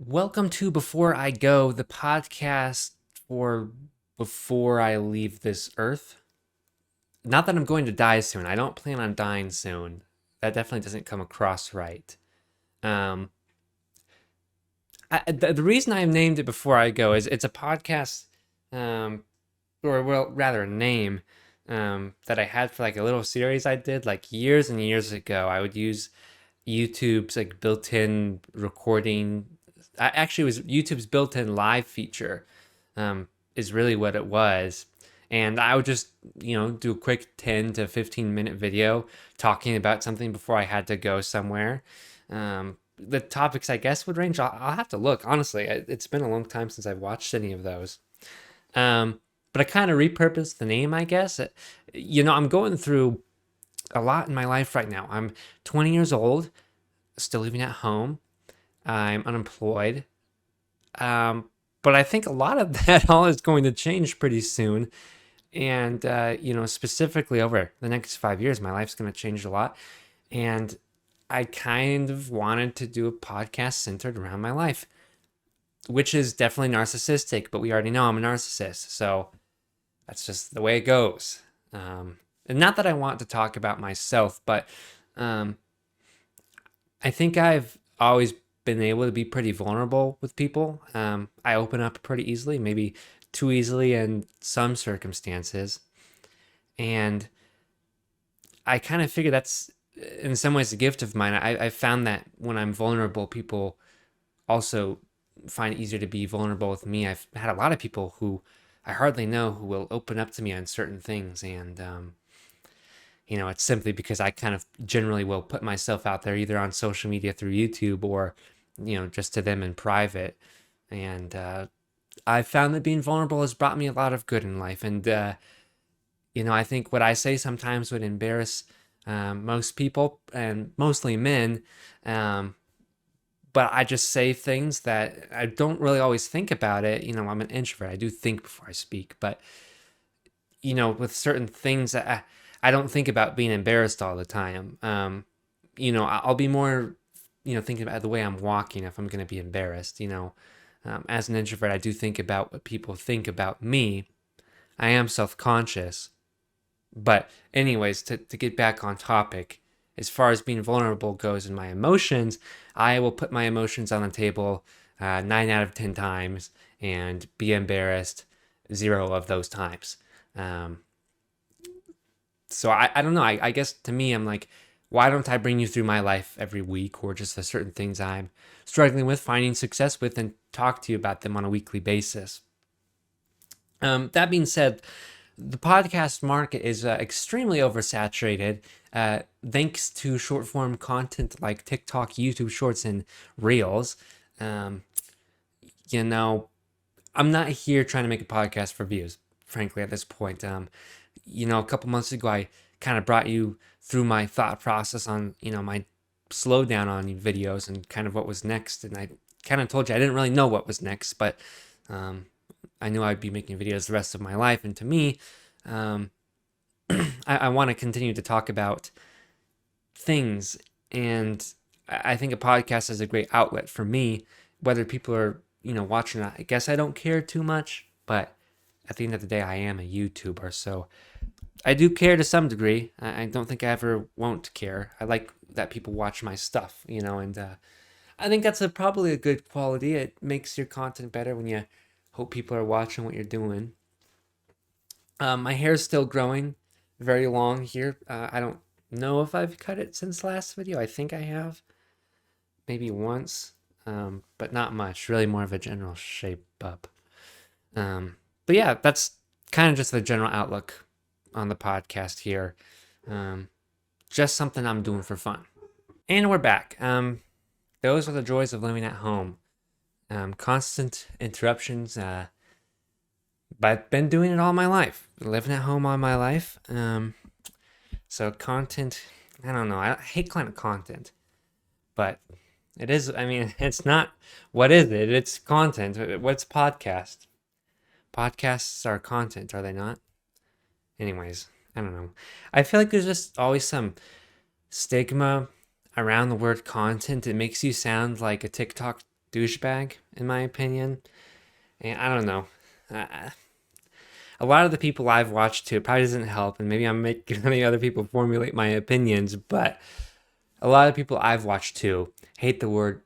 Welcome to Before I Go, the podcast for before I leave this earth. Not that I'm going to die soon. I don't plan on dying soon. That definitely doesn't come across right. Um, the reason I named it Before I Go is it's a podcast, um, or well, rather a name, that I had for like a little series I did like years and years ago. I would use YouTube's like built-in recording. Actually, it was YouTube's built-in live feature, is really what it was. And I would just, do a quick 10 to 15-minute video talking about something before I had to go somewhere. The topics, I guess, would range. I'll have to look. Honestly, it's been a long time since I've watched any of those. Um, but I kind of repurposed the name, I guess. I'm going through a lot in my life right now. I'm 20 years old, still living at home. I'm unemployed. Um, but I think a lot of that all is going to change pretty soon. And, specifically over the next 5 years, my life's going to change a lot. And I kind of wanted to do a podcast centered around my life, which is definitely narcissistic, but we already know I'm a narcissist. So that's just the way it goes. And not that I want to talk about myself, but um, I think I've always been able to be pretty vulnerable with people. I open up pretty easily, maybe too easily in some circumstances. And I kind of figure that's in some ways a gift of mine. I found that when I'm vulnerable, people also find it easier to be vulnerable with me. I've had a lot of people who I hardly know who will open up to me on certain things. And, it's simply because I kind of generally will put myself out there either on social media through YouTube or, just to them in private. And I found that being vulnerable has brought me a lot of good in life. And, I think what I say sometimes would embarrass most people and mostly men. But I just say things that I don't really always think about it. I'm an introvert. I do think before I speak, but with certain things, I don't think about being embarrassed all the time. I'll be more, thinking about the way I'm walking if I'm going to be embarrassed. As an introvert, I do think about what people think about me. I am self conscious. But, anyways, to get back on topic, as far as being vulnerable goes in my emotions, I will put my emotions on the table 9 out of 10 times and be embarrassed 0 of those times. Um, so I don't know. I guess to me, I'm like, why don't I bring you through my life every week or just the certain things I'm struggling with, finding success with, and talk to you about them on a weekly basis? That being said, the podcast market is extremely oversaturated thanks to short form content like TikTok, YouTube Shorts, and Reels. Um, you know, I'm not here trying to make a podcast for views, frankly, at this point. A couple months ago, I kind of brought you through my thought process on, my slowdown on videos and kind of what was next. And I kind of told you I didn't really know what was next, but um, I knew I'd be making videos the rest of my life. And to me, um, I want to continue to talk about things. And I think a podcast is a great outlet for me, whether people are, watching or not. I guess I don't care too much, but at the end of the day, I am a YouTuber. So I do care to some degree. I don't think I ever won't care. I like that people watch my stuff, and I think that's probably a good quality. It makes your content better when you hope people are watching what you're doing. My hair's still growing very long here. I don't know if I've cut it since last video. I think I have, maybe once, but not much. Really more of a general shape up. But yeah, that's kind of just the general outlook on the podcast here. Um, just something I'm doing for fun. And we're back. Those are the joys of living at home. Constant interruptions. But I've been doing it all my life, living at home all my life. So content, I don't know. I hate calling it content, but it is. I mean, it's not. What is it? It's content. What's podcast? Podcasts are content, are they not? Anyways, I don't know. I feel like there's just always some stigma around the word content. It makes you sound like a TikTok douchebag, in my opinion. And I don't know. Uh, a lot of the people I've watched too, it probably doesn't help, and maybe I'm making many other people formulate my opinions, but a lot of people I've watched too hate the word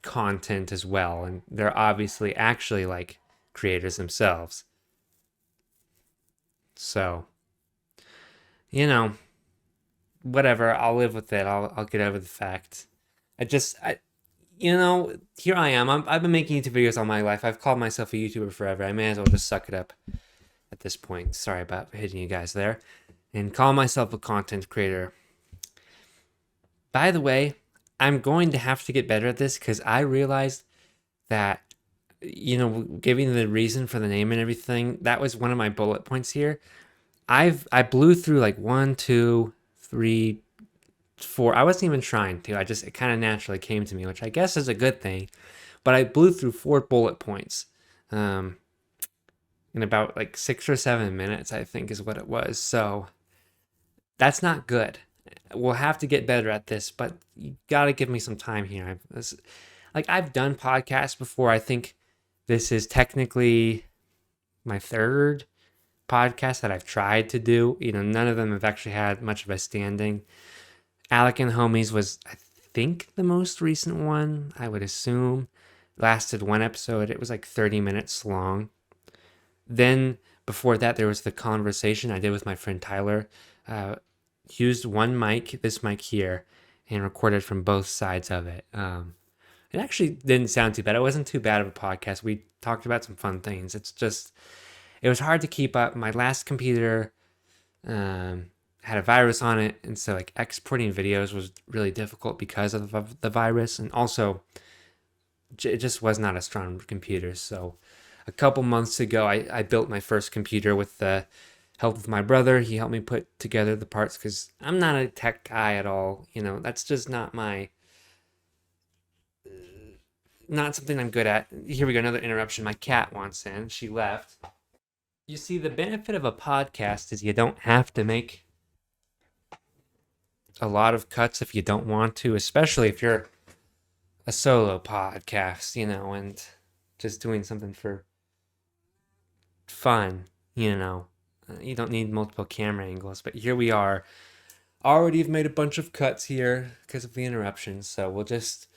content as well, and they're obviously actually like creators themselves. So, you know, whatever, I'll live with it. I'll get over the fact. I here I am. I've been making YouTube videos all my life. I've called myself a YouTuber forever. I may as well just suck it up at this point. Sorry about hitting you guys there. And call myself a content creator. By the way, I'm going to have to get better at this because I realized that, giving the reason for the name and everything, that was one of my bullet points here. I blew through like 1, 2, 3, 4. I wasn't even trying to. It kind of naturally came to me, which I guess is a good thing. But I blew through 4 bullet points, um, in about like 6 or 7 minutes, I think is what it was. So that's not good. We'll have to get better at this, but you got to give me some time here. I've done podcasts before. I think this is technically my third podcast that I've tried to do. None of them have actually had much of a standing. Alec and Homies was, I think, the most recent one, I would assume. Lasted one episode. It was like 30 minutes long. Then before that, there was the conversation I did with my friend Tyler. Used one mic, this mic here, and recorded from both sides of it. It actually didn't sound too bad. It wasn't too bad of a podcast. We talked about some fun things. It was hard to keep up. My last computer had a virus on it, and so like exporting videos was really difficult because of the virus, and also it just was not a strong computer. So a couple months ago, I built my first computer with the help of my brother. He helped me put together the parts because I'm not a tech guy at all. That's just not something I'm good at. Here we go, another interruption. My cat wants in. She left. You see, the benefit of a podcast is you don't have to make a lot of cuts if you don't want to, especially if you're a solo podcast, and just doing something for fun, You don't need multiple camera angles, but here we are. Already have made a bunch of cuts here because of the interruptions, so we'll just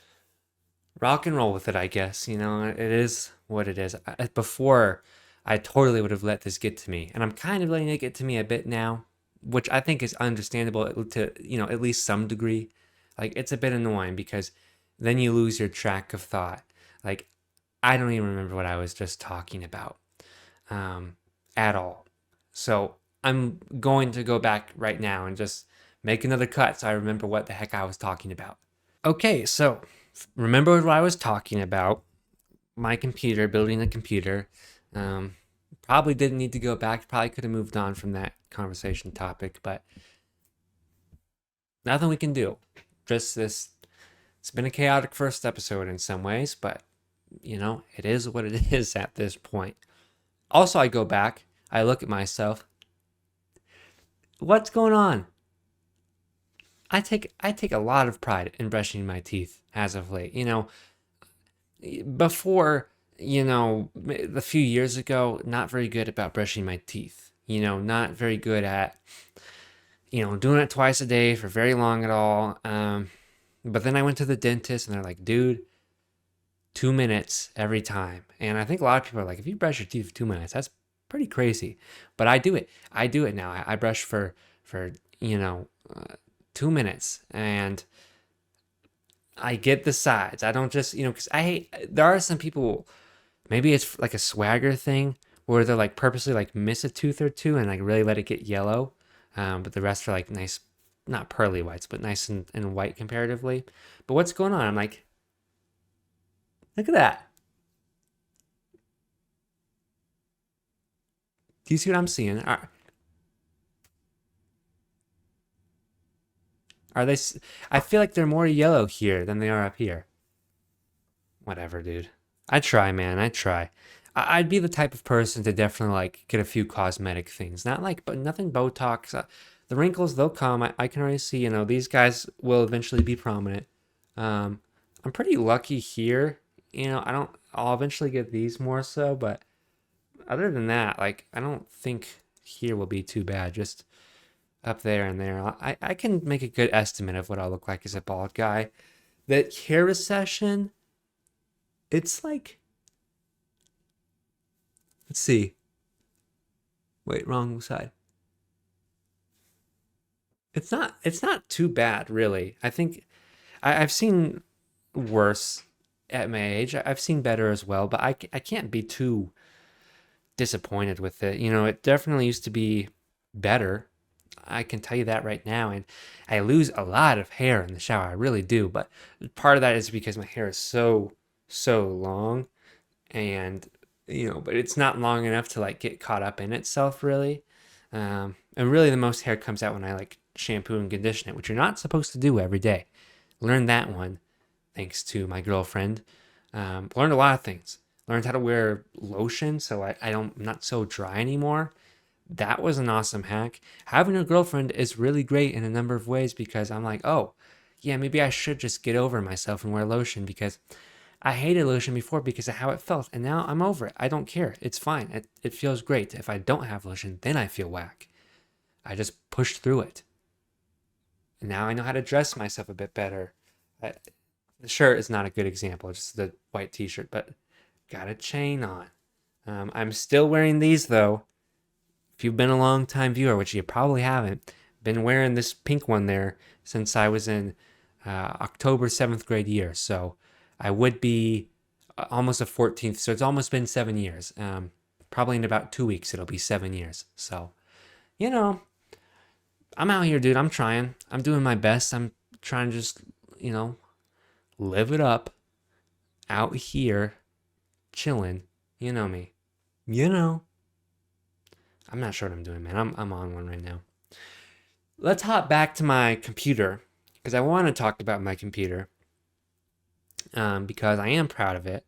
rock and roll with it, I guess. It is what it is. Before, I totally would have let this get to me, and I'm kind of letting it get to me a bit now, which I think is understandable to, at least some degree. Like, it's a bit annoying because then you lose your track of thought. Like, I don't even remember what I was just talking about at all. So I'm going to go back right now and just make another cut so I remember what the heck I was talking about. Okay, so remember what I was talking about. My computer, building a computer. Probably didn't need to go back. Probably could have moved on from that conversation topic, but nothing we can do. Just this. It's been a chaotic first episode in some ways, but it is what it is at this point. Also, I go back. I look at myself. What's going on? I take a lot of pride in brushing my teeth as of late. Before, a few years ago, not very good about brushing my teeth. Not very good at, doing it twice a day for very long at all. But then I went to the dentist and they're like, dude, 2 minutes every time. And I think a lot of people are like, if you brush your teeth for 2 minutes, that's pretty crazy. But I do it. I do it now. I brush for 2 minutes, and I get the sides. I don't just, because there are some people, maybe it's like a swagger thing where they're like purposely like miss a tooth or two and like really let it get yellow. But the rest are like nice, not pearly whites, but nice and white comparatively. But what's going on? I'm like, look at that. Do you see what I'm seeing? Are they? I feel like they're more yellow here than they are up here. Whatever, dude. I try, man. I try. I'd be the type of person to definitely like get a few cosmetic things. Not like, but nothing Botox. The wrinkles, they'll come. I can already see. These guys will eventually be prominent. I'm pretty lucky here. I'll eventually get these more so, but other than that, like, I don't think here will be too bad. Just up there and there. I can make a good estimate of what I'll look like as a bald guy. That hair recession, it's like, let's see. Wait, wrong side. It's not too bad, really. I think I've seen worse at my age. I've seen better as well, but I can't be too disappointed with it. It definitely used to be better. I can tell you that right now. And I lose a lot of hair in the shower. I really do. But part of that is because my hair is so long. And, but it's not long enough to like get caught up in itself, really. And really, the most hair comes out when I like shampoo and condition it, which you're not supposed to do every day. Learned that one thanks to my girlfriend. Learned a lot of things. Learned how to wear lotion so I'm not so dry anymore. That was an awesome hack. Having a girlfriend is really great in a number of ways because I'm like, oh, yeah, maybe I should just get over myself and wear lotion because I hated lotion before because of how it felt. And now I'm over it. I don't care. It's fine. It feels great. If I don't have lotion, then I feel whack. I just pushed through it. And now I know how to dress myself a bit better. I, the shirt is not a good example, just the white t shirt, but got a chain on. I'm still wearing these though. If you've been a long time viewer, which you probably haven't, been wearing this pink one there since I was in October 7th grade year. So I would be almost a 14th. So it's almost been 7 years. Probably in about 2 weeks, it'll be 7 years. So, you know, I'm out here, dude. I'm trying. I'm doing my best. I'm trying to just, you know, live it up out here, chilling. You know me. You know. I'm not sure what I'm doing, man. I'm on one right now. Let's hop back to my computer because I want to talk about my computer because I am proud of it.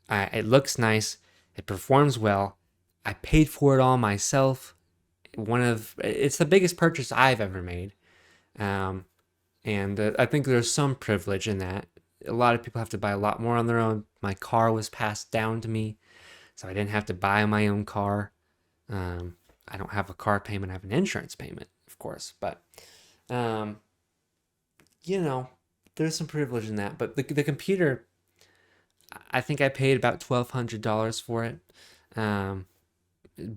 It looks nice. It performs well. I paid for it all myself. It's the biggest purchase I've ever made, um, and I think there's some privilege in that. A lot of people have to buy a lot more on their own. My car was passed down to me, so I didn't have to buy my own car. Um, I don't have a car payment. I have an insurance payment, of course, but um, you know, there's some privilege in that. But the computer, I think I paid about $1,200 for it. Um,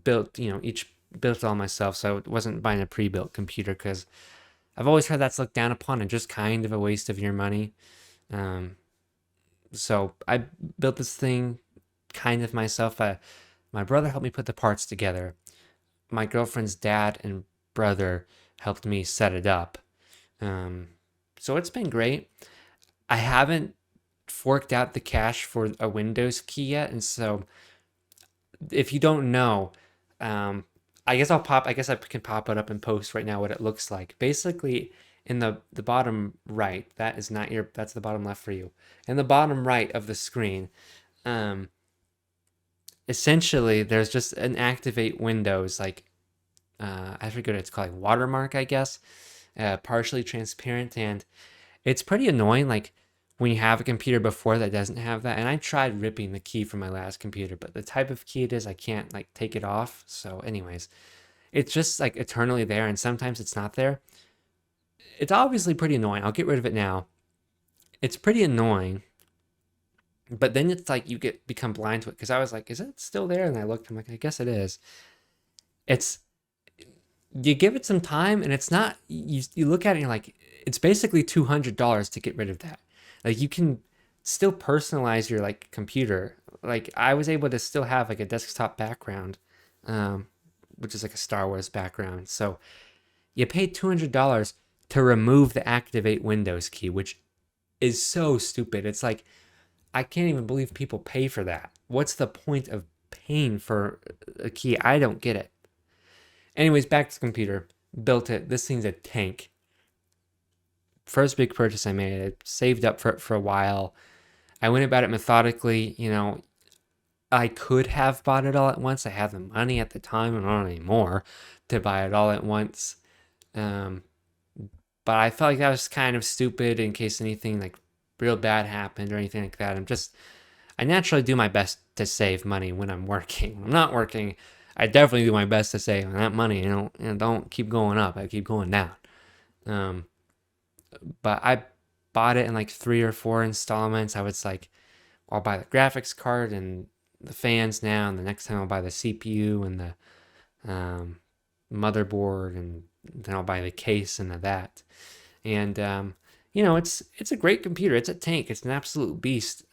built, each built it all myself, so it wasn't buying a pre-built computer because I've always heard that's looked down upon and just kind of a waste of your money. Um, so I built this thing kind of myself. My brother helped me put the parts together. My girlfriend's dad and brother helped me set it up. Um, so it's been great. I haven't forked out the cash for a Windows key yet, and so if you don't know, um, I guess I can pop it up and post right now what it looks like. Basically, in the bottom right, that's the bottom left for you. In the bottom right of the screen, um, essentially there's just an activate Windows like I forget what it's called, like watermark, I guess, partially transparent, and it's pretty annoying. Like when you have a computer before that doesn't have that, and I tried ripping the key from my last computer, but the type of key it is, I can't like take it off. So, anyways, it's just like eternally there, and sometimes it's not there. It's obviously pretty annoying. I'll get rid of it now. It's pretty annoying, but then it's like you become blind to it because I was like, is it still there? And I looked, I'm like, I guess it is. It's you give it some time and it's not you look at it and you're like it's basically $200 to get rid of that. Like you can still personalize your like computer. Like I was able to still have like a desktop background, um, which is like a Star Wars background. So you pay $200 to remove the activate Windows key, which is so stupid. It's like I can't even believe people pay for that. What's the point of paying for a key? I don't get it. Anyways, back to the computer. Built it. This thing's a tank. First big purchase I made. I saved up for it for a while. I went about it methodically. I could have bought it all at once. I had the money at the time, and not anymore, to buy it all at once. Um, but I felt like that was kind of stupid in case anything like real bad happened or anything like that. I naturally do my best to save money when I'm working. When I'm not working, I definitely do my best to save that money. Don't keep going up. I keep going down. Um, but I bought it in like 3 or 4 installments. I was like, I'll buy the graphics card and the fans now, and the next time I'll buy the CPU and the motherboard, and then I'll buy the case and that. And it's a great computer. It's a tank. It's an absolute beast.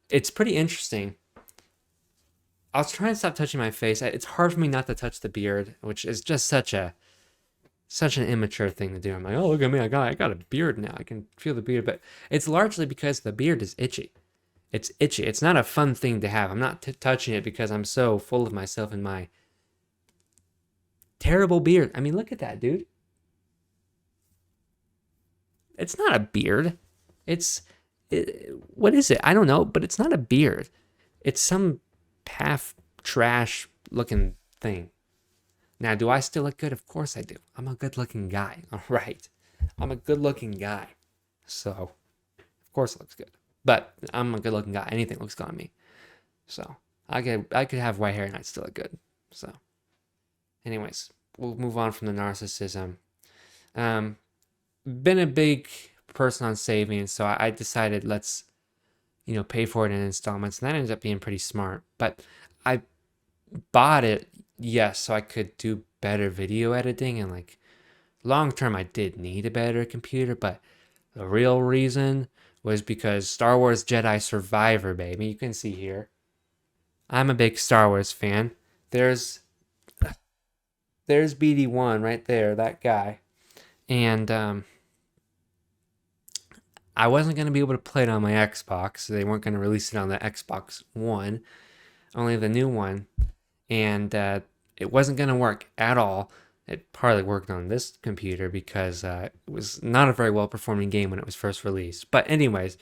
It's pretty interesting. I was trying to stop touching my face. It's hard for me not to touch the beard, which is just such an immature thing to do. I'm like, oh, look at me, I got a beard now. I can feel the beard, but it's largely because the beard is itchy. It's itchy. It's not a fun thing to have. I'm not touching it because I'm so full of myself and my terrible beard. I mean, look at that, dude. It's not a beard. What is it? I don't know, but it's not a beard. It's some half trash looking thing. Now, do I still look good? Of course I do. I'm a good looking guy. All right. I'm a good looking guy. So, of course it looks good. But I'm a good looking guy. Anything looks good on me. So, I could have white hair and I'd still look good. So, anyways, we'll move on from the narcissism. Been a big person on saving, so I decided let's pay for it in installments, and that ended up being pretty smart. But I bought it, yes, so I could do better video editing, and like long term I did need a better computer, but the real reason was because Star Wars Jedi Survivor, baby. You can see here, I'm a big Star Wars fan. There's BD1 right there, that guy. And I wasn't going to be able to play it on my Xbox. They weren't going to release it on the Xbox One, only the new one. And it wasn't going to work at all. It hardly worked on this computer because it was not a very well performing game when it was first released. But anyways,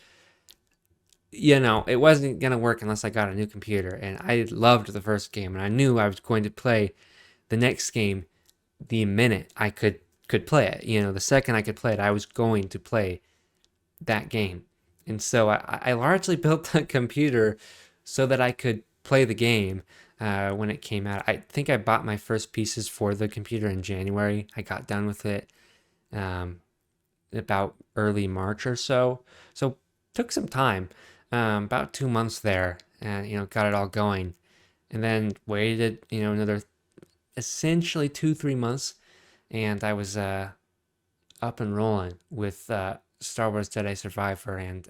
it wasn't going to work unless I got a new computer. And I loved the first game, and I knew I was going to play the next game the minute I could play it. The second I could play it, I was going to play that game. And so I largely built the computer so that I could play the game when it came out. I think I bought my first pieces for the computer in January. I got done with it about early March or so. So took some time, about 2 months there, and got it all going. And then waited, another essentially 2-3 months, and I was up and rolling with Star Wars Jedi Survivor, and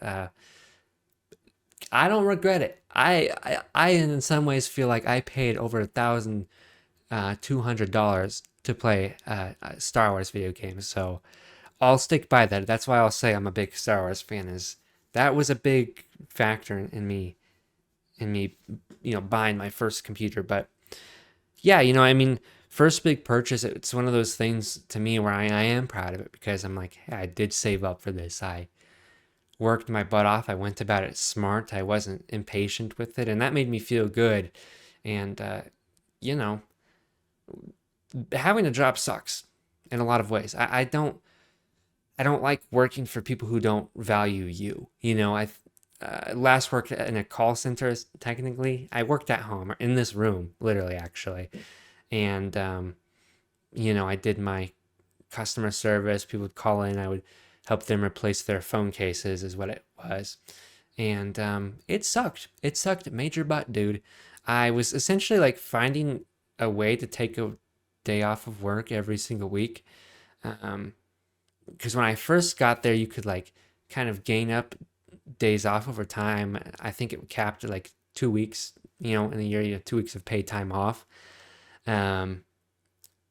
I don't regret it. I in some ways feel like I paid over $1,200 to play a Star Wars video game, so I'll stick by that. That's why I'll say I'm a big Star Wars fan. Is that was a big factor in me buying my first computer. But yeah, I mean, first big purchase, it's one of those things to me where I am proud of it, because I'm like, hey, I did save up for this. I worked my butt off. I went about it smart. I wasn't impatient with it, and that made me feel good. And having a job sucks in a lot of ways. I don't like working for people who don't value you. I last worked in a call center. Technically, I worked at home, or in this room, literally, actually. And I did my customer service. People would call in. I would help them replace their phone cases, is what it was. And it sucked. It sucked major butt, dude. I was essentially like finding a way to take a day off of work every single week. Because when I first got there, you could like kind of gain up days off over time. I think it capped at like 2 weeks, in a year, 2 weeks of paid time off. And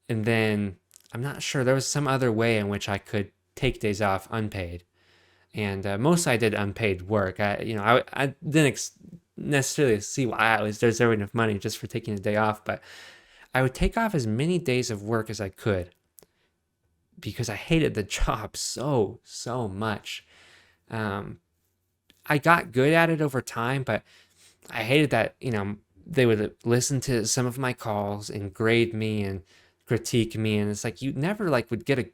then I'm not sure, there was some other way in which I could take days off unpaid. And mostly I did unpaid work. I didn't necessarily see why I was deserving of money just for taking a day off, but I would take off as many days of work as I could, because I hated the job so much. I got good at it over time, but I hated that, they would listen to some of my calls and grade me and critique me. And it's like, you never like would get a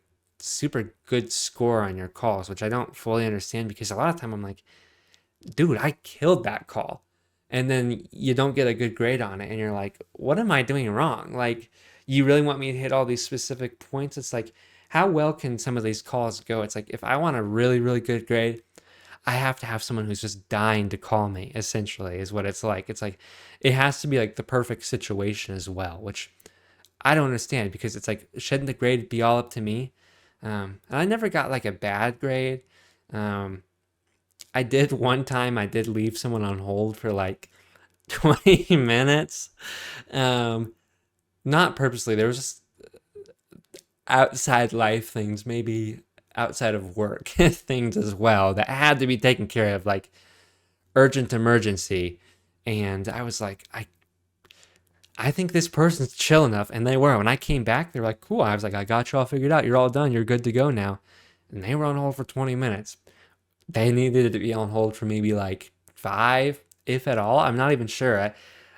super good score on your calls, which I don't fully understand because a lot of time I'm like, dude, I killed that call. And then you don't get a good grade on it and you're like, what am I doing wrong? Like, you really want me to hit all these specific points? It's like, how well can some of these calls go? It's like, if I want a really, really good grade, I have to have someone who's just dying to call me, essentially, is what it's like. It's like, it has to be like the perfect situation as well, which I don't understand because it's like, shouldn't the grade be all up to me? And I never got like a bad grade. Um, I did one time, I did leave someone on hold for like 20 minutes. Um, Not purposely, there was just outside life things, maybe outside of work things as well that had to be taken care of, like urgent emergency. And I was like, I think this person's chill enough. And they were. When I came back, they were like, cool. I was like, I got you all figured out. You're all done. You're good to go now. And they were on hold for 20 minutes. They needed to be on hold for maybe like 5, if at all. I'm not even sure.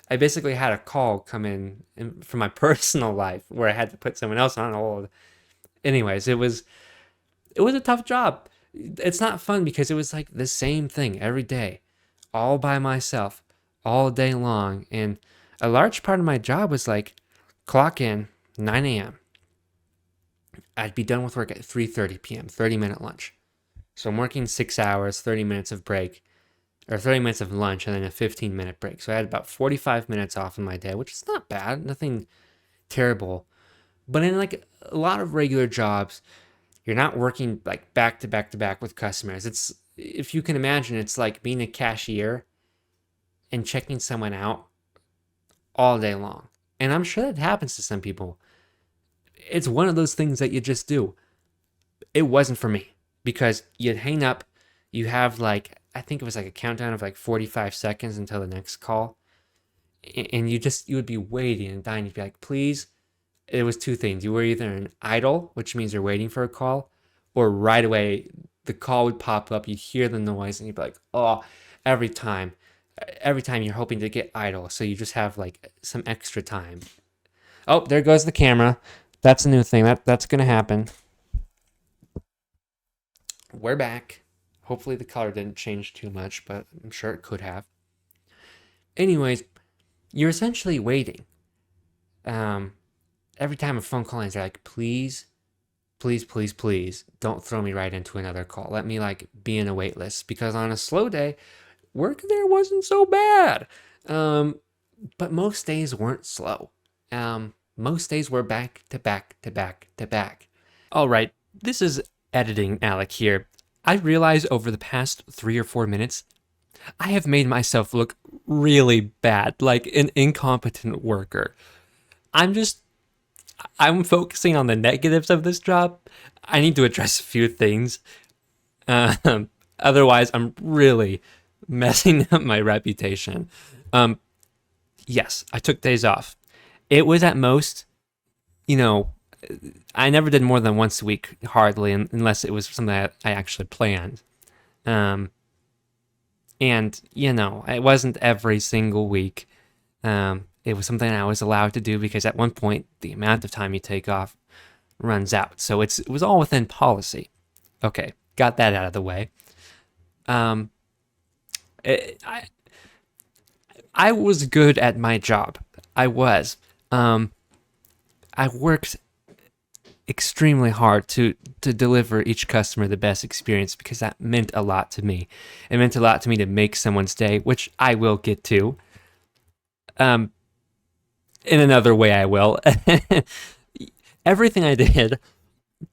I basically had a call come in from my personal life where I had to put someone else on hold. Anyways, it was a tough job. It's not fun because it was like the same thing every day, all by myself, all day long. And a large part of my job was like clock in 9 a.m. I'd be done with work at 3:30 p.m., 30-minute lunch. So I'm working 6 hours, 30 minutes of break, or 30 minutes of lunch, and then a 15-minute break. So I had about 45 minutes off in my day, which is not bad, nothing terrible. But in like a lot of regular jobs, you're not working like back to back to back with customers. It's, if you can imagine, it's like being a cashier and checking someone out all day long. And I'm sure that happens to some people. It's one of those things that you just do. It wasn't for me because you'd hang up, you have like, I think it was like a countdown of like 45 seconds until the next call. And you would be waiting and dying. You'd be like, please. It was two things. You were either an idle, which means you're waiting for a call, or right away the call would pop up. You'd hear the noise and you'd be like, oh, every time, every time you're hoping to get idle. So you just have like some extra time. Oh, there goes the camera. That's a new thing. That's going to happen. We're back. Hopefully the color didn't change too much, but I'm sure it could have. Anyways, you're essentially waiting. Every time a phone call ends, they're like, please, please, please, please, don't throw me right into another call. Let me like be in a wait list, because on a slow day, work there wasn't so bad. But most days weren't slow. Most days were back to back to back to back. All right, this is editing Alec here. I realize over the past 3 or 4 minutes, I have made myself look really bad, like an incompetent worker. I'm focusing on the negatives of this job. I need to address a few things. Otherwise, I'm really messing up my reputation. Yes, I took days off. It was at most, I never did more than once a week, hardly, unless it was something that I actually planned. And, it wasn't every single week. It was something I was allowed to do because at one point, the amount of time you take off runs out. So it was all within policy. Okay, got that out of the way. I was good at my job. I was. I worked extremely hard to deliver each customer the best experience because that meant a lot to me. It meant a lot to me to make someone's day, which I will get to. In another way, I will. Everything I did,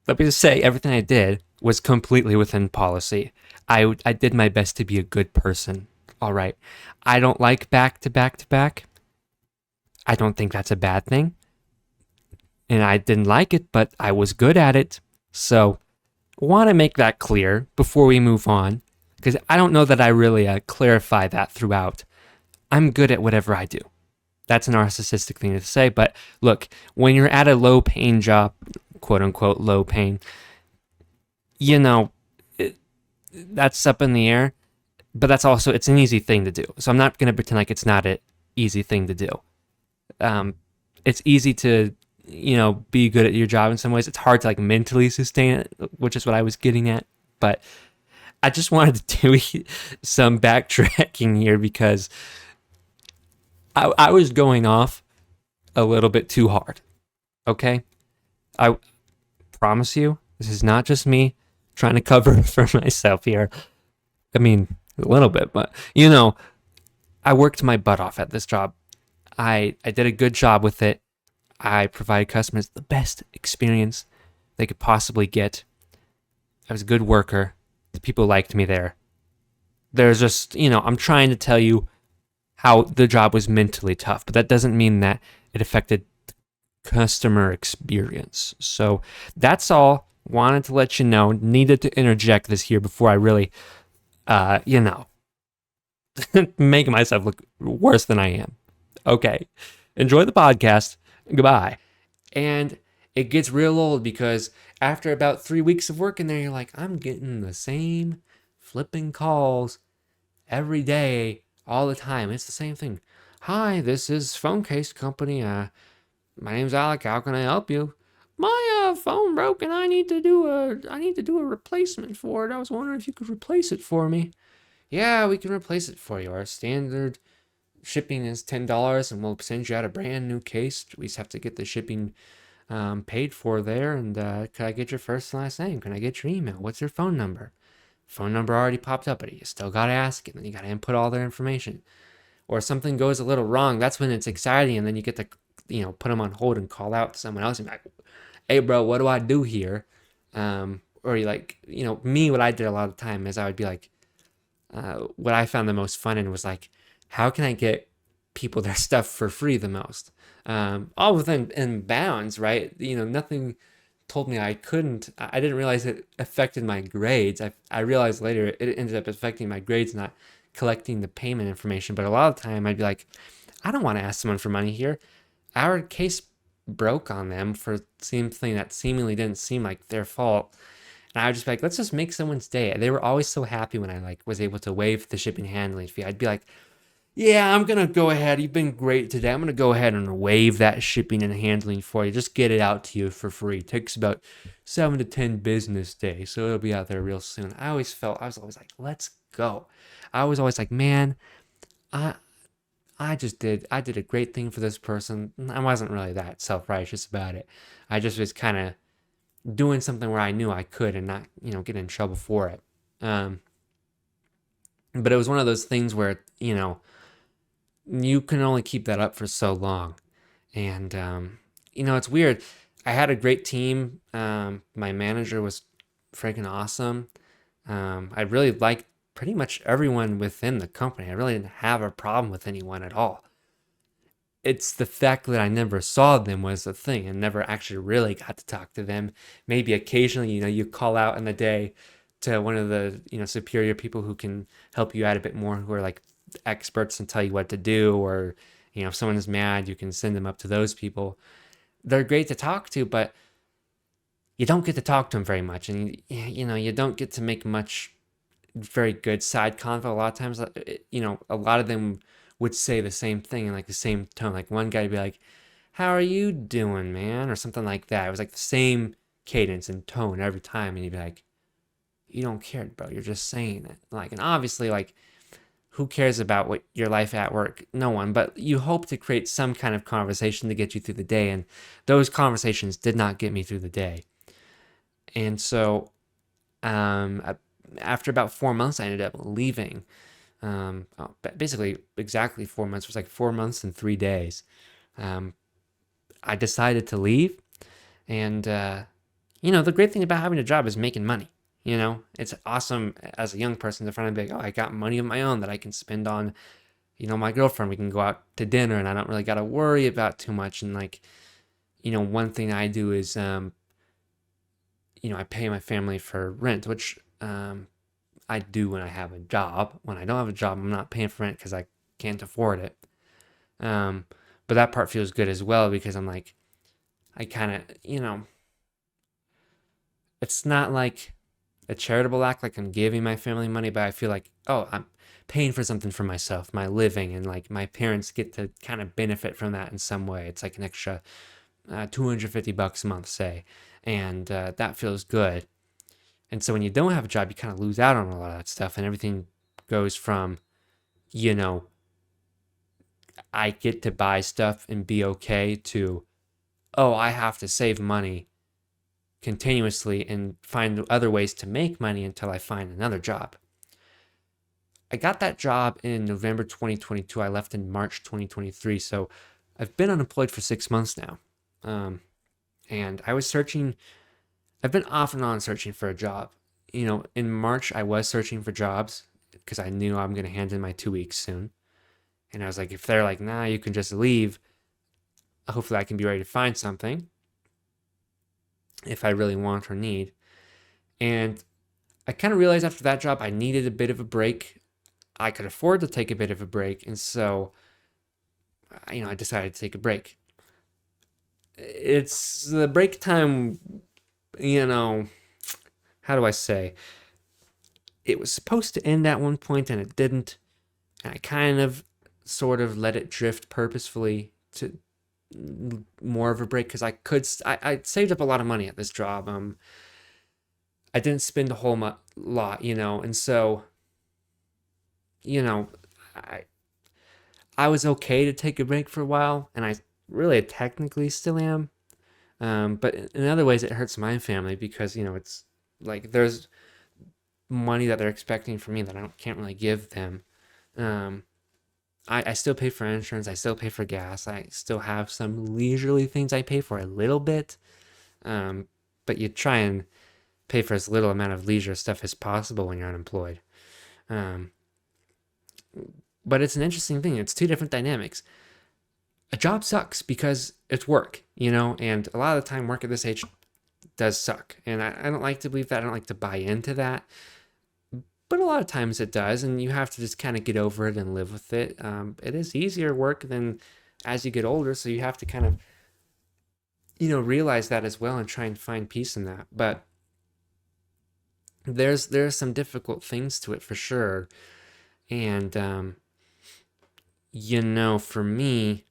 let me just say, everything I did was completely within policy. I did my best to be a good person. All right. I don't like back to back to back. I don't think that's a bad thing. And I didn't like it, but I was good at it. So, want to make that clear before we move on, because I don't know that I really clarify that throughout. I'm good at whatever I do. That's a narcissistic thing to say, but look, when you're at a low-paying job, quote-unquote low-paying, that's up in the air, but that's also, it's an easy thing to do. So I'm not going to pretend like it's not an easy thing to do. It's easy to be good at your job in some ways. It's hard to like mentally sustain it, which is what I was getting at. But I just wanted to do some backtracking here because I was going off a little bit too hard. Okay? I promise you, this is not just me trying to cover for myself here. I mean, a little bit, but I worked my butt off at this job. I did a good job with it. I provided customers the best experience they could possibly get. I was a good worker. The people liked me there. There's just, I'm trying to tell you how the job was mentally tough, but that doesn't mean that it affected customer experience. So that's all. Wanted to let you know. Needed to interject this here before I really, make myself look worse than I am. Okay. Enjoy the podcast. Goodbye. And it gets real old because after about 3 weeks of working there, you're like, I'm getting the same flipping calls every day, all the time. It's the same thing. Hi, this is Phone Case Company. My name's Alec. How can I help you? My phone broke and I need to do a replacement for it. I was wondering if you could replace it for me. Yeah, we can replace it for you. Our standard shipping is $10 and we'll send you out a brand new case. We just have to get the shipping paid for there. And can I get your first and last name? Can I get your email? What's your phone number? Phone number already popped up, but you still got to ask it. And then you got to input all their information. Or something goes a little wrong. That's when it's exciting. And then you get to, put them on hold and call out to someone else and be like, hey, bro, what do I do here? Or you like, me, what I did a lot of the time is I would be like, what I found the most fun in was like, how can I get people their stuff for free the most? All within bounds, right? Nothing told me I couldn't. I didn't realize it affected my grades. I realized later it ended up affecting my grades, not collecting the payment information. But a lot of the time I'd be like, I don't want to ask someone for money here. Our case broke on them for something that seemingly didn't seem like their fault. And I would just be like, let's just make someone's day. They were always so happy when I was able to waive the shipping handling fee. I'd be like, yeah, I'm going to go ahead. You've been great today. I'm going to go ahead and waive that shipping and handling for you. Just get it out to you for free. It takes about 7 to 10 business days, so it'll be out there real soon. I was always like, let's go. I was always like, man, I did a great thing for this person. I wasn't really that self-righteous about it. I just was kind of doing something where I knew I could and not, get in trouble for it. But it was one of those things where, you can only keep that up for so long. And, it's weird. I had a great team. My manager was freaking awesome. I really liked pretty much everyone within the company. I really didn't have a problem with anyone at all. It's the fact that I never saw them was the thing and never actually really got to talk to them. Maybe occasionally, you call out in the day to one of the, superior people who can help you out a bit more, who are like experts and tell you what to do. Or, if someone is mad, you can send them up to those people. They're great to talk to, but you don't get to talk to them very much. And, you don't get to make much very good side convo. A lot of times, a lot of them would say the same thing in like the same tone. Like one guy would be like, how are you doing, man? Or something like that. It was like the same cadence and tone every time. And he'd be like, you don't care, bro. You're just saying it. And obviously, who cares about what your life at work? No one. But you hope to create some kind of conversation to get you through the day. And those conversations did not get me through the day. And so, after about 4 months, I ended up leaving. Basically, exactly 4 months. It was like 4 months and 3 days. I decided to leave. And, the great thing about having a job is making money. It's awesome as a young person to finally be like, oh, I got money of my own that I can spend on, my girlfriend. We can go out to dinner and I don't really got to worry about too much. And one thing I do is, I pay my family for rent, which I do when I have a job. When I don't have a job, I'm not paying for rent because I can't afford it. But that part feels good as well because I'm like, I kind of, it's not like a charitable act, like I'm giving my family money, but I feel like, oh, I'm paying for something for myself, my living, and like my parents get to kind of benefit from that in some way. It's like an extra $250 a month, say, and that feels good. And so when you don't have a job, you kind of lose out on a lot of that stuff, and everything goes from, you know, I get to buy stuff and be okay to, oh, I have to save money continuously and find other ways to make money until I find another job. I got that job in November 2022. I left in March 2023. So I've been unemployed for 6 months now. And I've been off and on searching for a job. In March, I was searching for jobs because I knew I'm going to hand in my 2 weeks soon. And I was like, if they're like, nah, you can just leave, hopefully I can be ready to find something if I really want or need. And I kind of realized after that job, I needed a bit of a break. I could afford to take a bit of a break. And so, I decided to take a break. It's the break time, how do I say? It was supposed to end at one point and it didn't. And I kind of sort of let it drift purposefully to more of a break because I saved up a lot of money at this job. I didn't spend a whole lot, and so, I I was okay to take a break for a while, and I really technically still am. But in other ways, it hurts my family because it's like there's money that they're expecting from me that can't really give them. Um, I still pay for insurance. I still pay for gas. I still have some leisurely things I pay for a little bit. Um, but you try and pay for as little amount of leisure stuff as possible when you're unemployed. Um, but it's an interesting thing. It's two different dynamics. A job sucks because it's work, and a lot of the time work at this age does suck. And I don't like to believe that. I don't like to buy into that. But a lot of times it does, and you have to just kind of get over it and live with it. It is easier work than as you get older, so you have to kind of, realize that as well and try and find peace in that. But there's some difficult things to it for sure. And for me,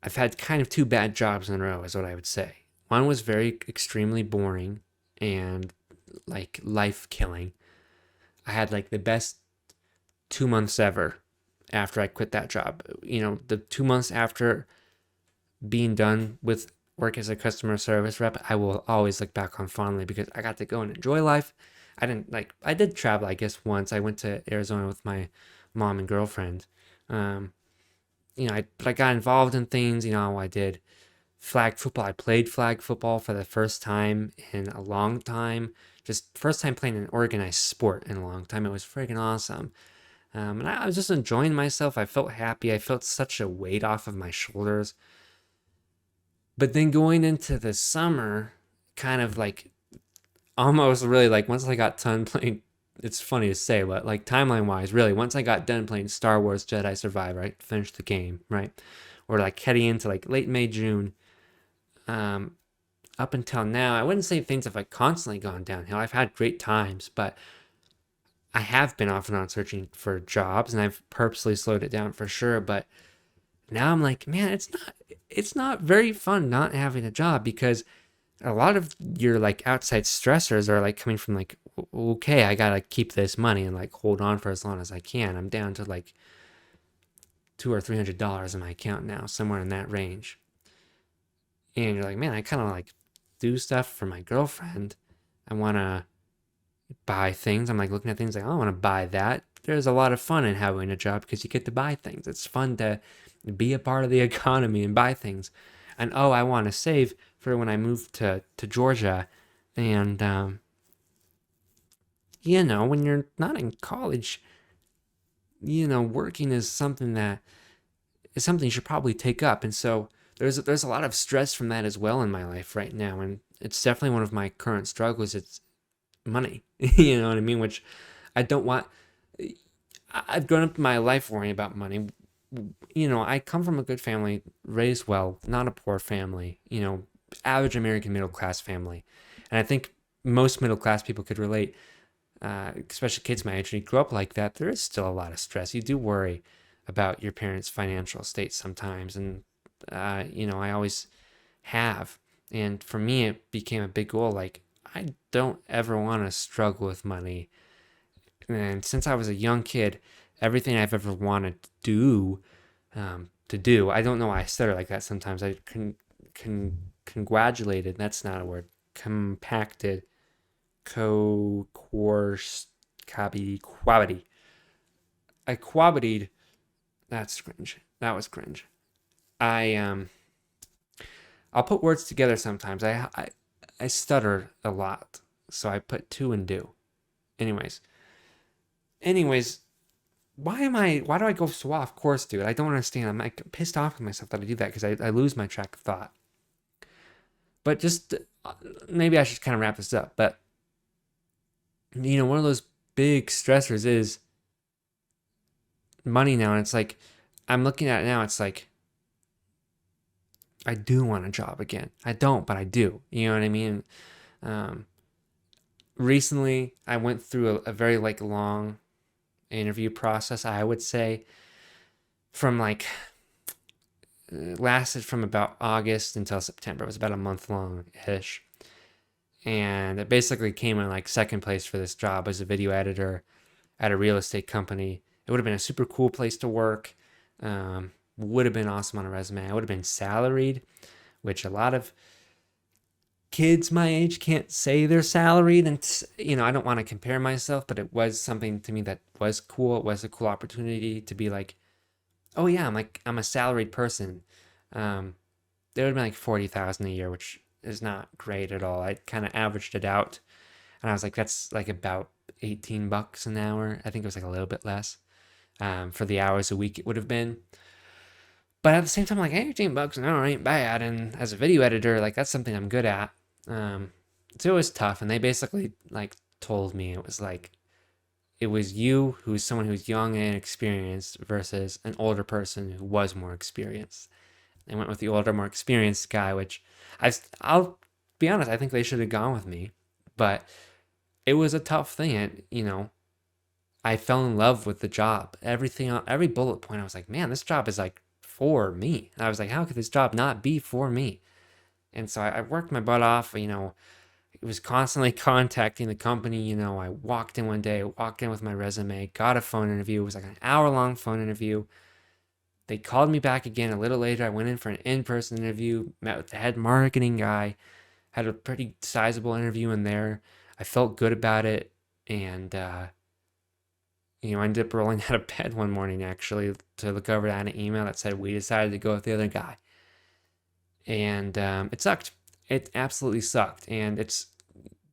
I've had kind of two bad jobs in a row, is what I would say. One was very extremely boring and like life killing. I had like the best 2 months ever after I quit that job. The 2 months after being done with work as a customer service rep, I will always look back on fondly because I got to go and enjoy life. I did travel, I guess, once. I went to Arizona with my mom and girlfriend. But I got involved in things. I did flag football. I played flag football for the first time in a long time. Just first time playing an organized sport in a long time. It was friggin' awesome. And I was just enjoying myself. I felt happy. I felt such a weight off of my shoulders. But then going into the summer, kind of like almost really like once I got done playing, it's funny to say, but like timeline wise, really, once I got done playing Star Wars Jedi Survivor, I finished the game, right? Or like heading into like late May, June, up until now, I wouldn't say things have like constantly gone downhill. I've had great times, but I have been off and on searching for jobs and I've purposely slowed it down for sure. But now I'm like, man, it's not very fun not having a job because a lot of your like outside stressors are like coming from like, okay, I gotta keep this money and like hold on for as long as I can. I'm down to like $200 or $300 in my account now, somewhere in that range. And you're like, man, I kind of like do stuff for my girlfriend. I want to buy things. I'm like looking at things like, oh, I want to buy that. There's a lot of fun in having a job because you get to buy things. It's fun to be a part of the economy and buy things. And oh, I want to save for when I move to Georgia. And, when you're not in college, working is something you should probably take up. And so there's a lot of stress from that as well in my life right now. And it's definitely one of my current struggles. It's money, you know what I mean? Which I don't want. I've grown up my life worrying about money. I come from a good family, raised well, not a poor family, average American middle class family. And I think most middle class people could relate, especially kids my age. When you grow up like that, there is still a lot of stress. You do worry about your parents' financial state sometimes. And I always have. And for me, it became a big goal. Like, I don't ever want to struggle with money. And since I was a young kid, everything I've ever wanted to do, I don't know why I stutter like that sometimes. Congratulated, that's not a word. Compacted, coerced, quabity. I quabitied. That's cringe. That was cringe. I I'll put words together sometimes. I stutter a lot, so I put two and do. Anyways, anyways, why do I go so off course, dude? I don't understand. I'm like pissed off with myself that I do that because I lose my track of thought. But just maybe I should kind of wrap this up. But one of those big stressors is money now, and it's like I'm looking at it now. It's like I do want a job again. I don't, but I do. You know what I mean? Um, Recently, I went through a very like long interview process. I would say from like lasted from about August until September. It was about a month long ish, and it basically came in like second place for this job as a video editor at a real estate company. It would have been a super cool place to work. Would have been awesome on a resume. I would have been salaried, which a lot of kids my age can't say they're salaried. And I don't want to compare myself, but it was something to me that was cool. It was a cool opportunity to be like, oh yeah, I'm a salaried person. There would have been like 40,000 a year, which is not great at all. I kind of averaged it out, and I was like, that's like about $18 an hour. I think it was like a little bit less for the hours a week it would have been. But at the same time, like, hey, $18 an hour ain't bad. And as a video editor, like, that's something I'm good at. So it was tough. And they basically, like, told me it was like, it was you who's someone who's young and inexperienced versus an older person who was more experienced. They went with the older, more experienced guy, which I'll be honest, I think they should have gone with me. But it was a tough thing. And, I fell in love with the job. Everything, every bullet point, I was like, man, this job is like for me. And I was like, how could this job not be for me? And so I worked my butt off. It was constantly contacting the company. I walked in one day, walked in with my resume, got a phone interview. It was like an hour-long phone interview. They called me back again a little later. I went in for an in-person interview, met with the head marketing guy, had a pretty sizable interview in there. I felt good about it. And, I ended up rolling out of bed one morning actually to look over at an email that said we decided to go with the other guy. And it sucked. It absolutely sucked. And it's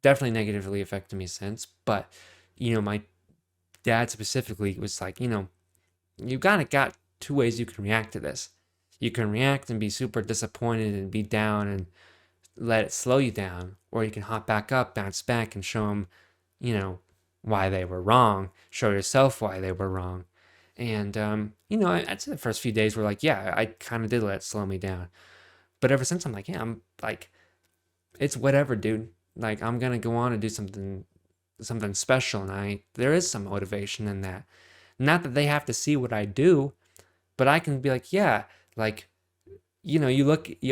definitely negatively affected me since. But, my dad specifically was like, you got two ways you can react to this. You can react and be super disappointed and be down and let it slow you down. Or you can hop back up, bounce back, and show them, why they were wrong. Show yourself why they were wrong. And, I'd say the first few days were like, yeah, I kind of did let it slow me down. But ever since, I'm like, yeah, I'm like, it's whatever, dude. Like, I'm going to go on and do something special. And there is some motivation in that. Not that they have to see what I do, but I can be like, yeah, like, you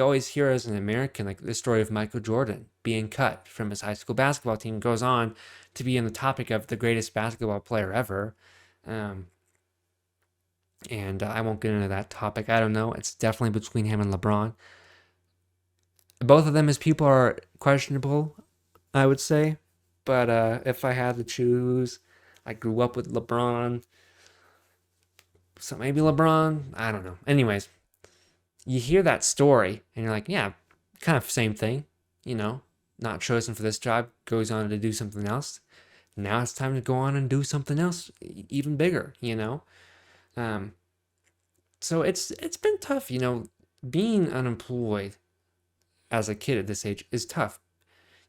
always hear as an American, like the story of Michael Jordan being cut from his high school basketball team goes on to be in the topic of the greatest basketball player ever. And I won't get into that topic. I don't know. It's definitely between him and LeBron. Both of them as people are questionable, I would say. But if I had to choose, I grew up with LeBron. So maybe LeBron? I don't know. Anyways, you hear that story and you're like, yeah, kind of same thing, not chosen for this job, goes on to do something else. Now it's time to go on and do something else even bigger. So it's been tough, being unemployed as a kid at this age is tough.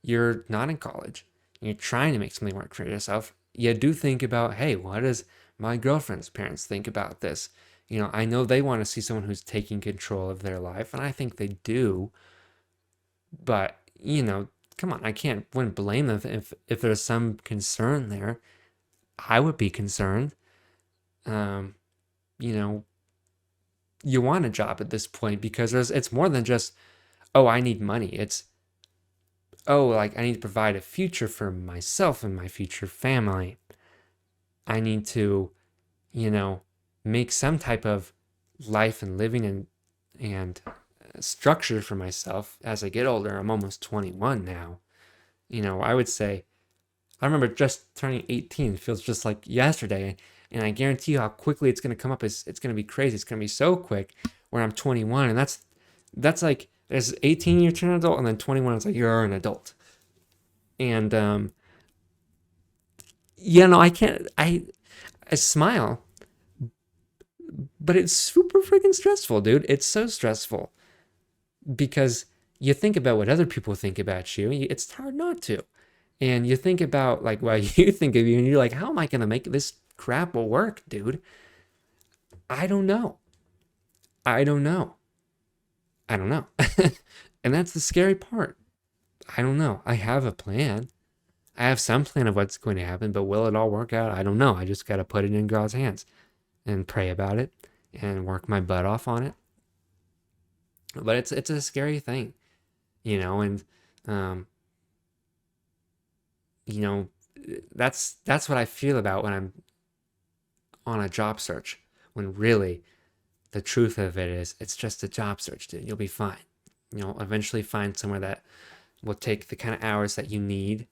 You're not in college. You're trying to make something work for yourself. You do think about, hey, what does my girlfriend's parents think about this? I know they want to see someone who's taking control of their life, and I think they do. But, come on, wouldn't blame them if there's some concern there. I would be concerned. You know, you want a job at this point, because it's more than just, oh, I need money. It's, oh, like I need to provide a future for myself and my future family. I need to, you know, make some type of life and living and structure for myself as I get older. I'm almost 21 now. I would say I remember just turning 18. It feels just like yesterday, and I guarantee you how quickly it's going to come up. It's going to be crazy. It's going to be so quick. Where I'm 21, and that's like there's 18 you turn an adult, and then 21 it's like you're an adult. And yeah, no, I can't. I smile, but it's super freaking stressful, dude. It's so stressful because you think about what other people think about you. It's hard not to. And you think about like what you think of you, and you're like, how am I gonna make this crap work, dude? I don't know. I don't know. I don't know. And that's the scary part. I don't know. I have a plan. I have some plan of what's going to happen, but will it all work out? I don't know. I just got to put it in God's hands and pray about it and work my butt off on it. But it's a scary thing, and um, you know, that's what I feel about when I'm on a job search. When really the truth of it is, it's just a job search, dude. You'll be fine. You'll eventually find somewhere that will take the kind of hours that you need.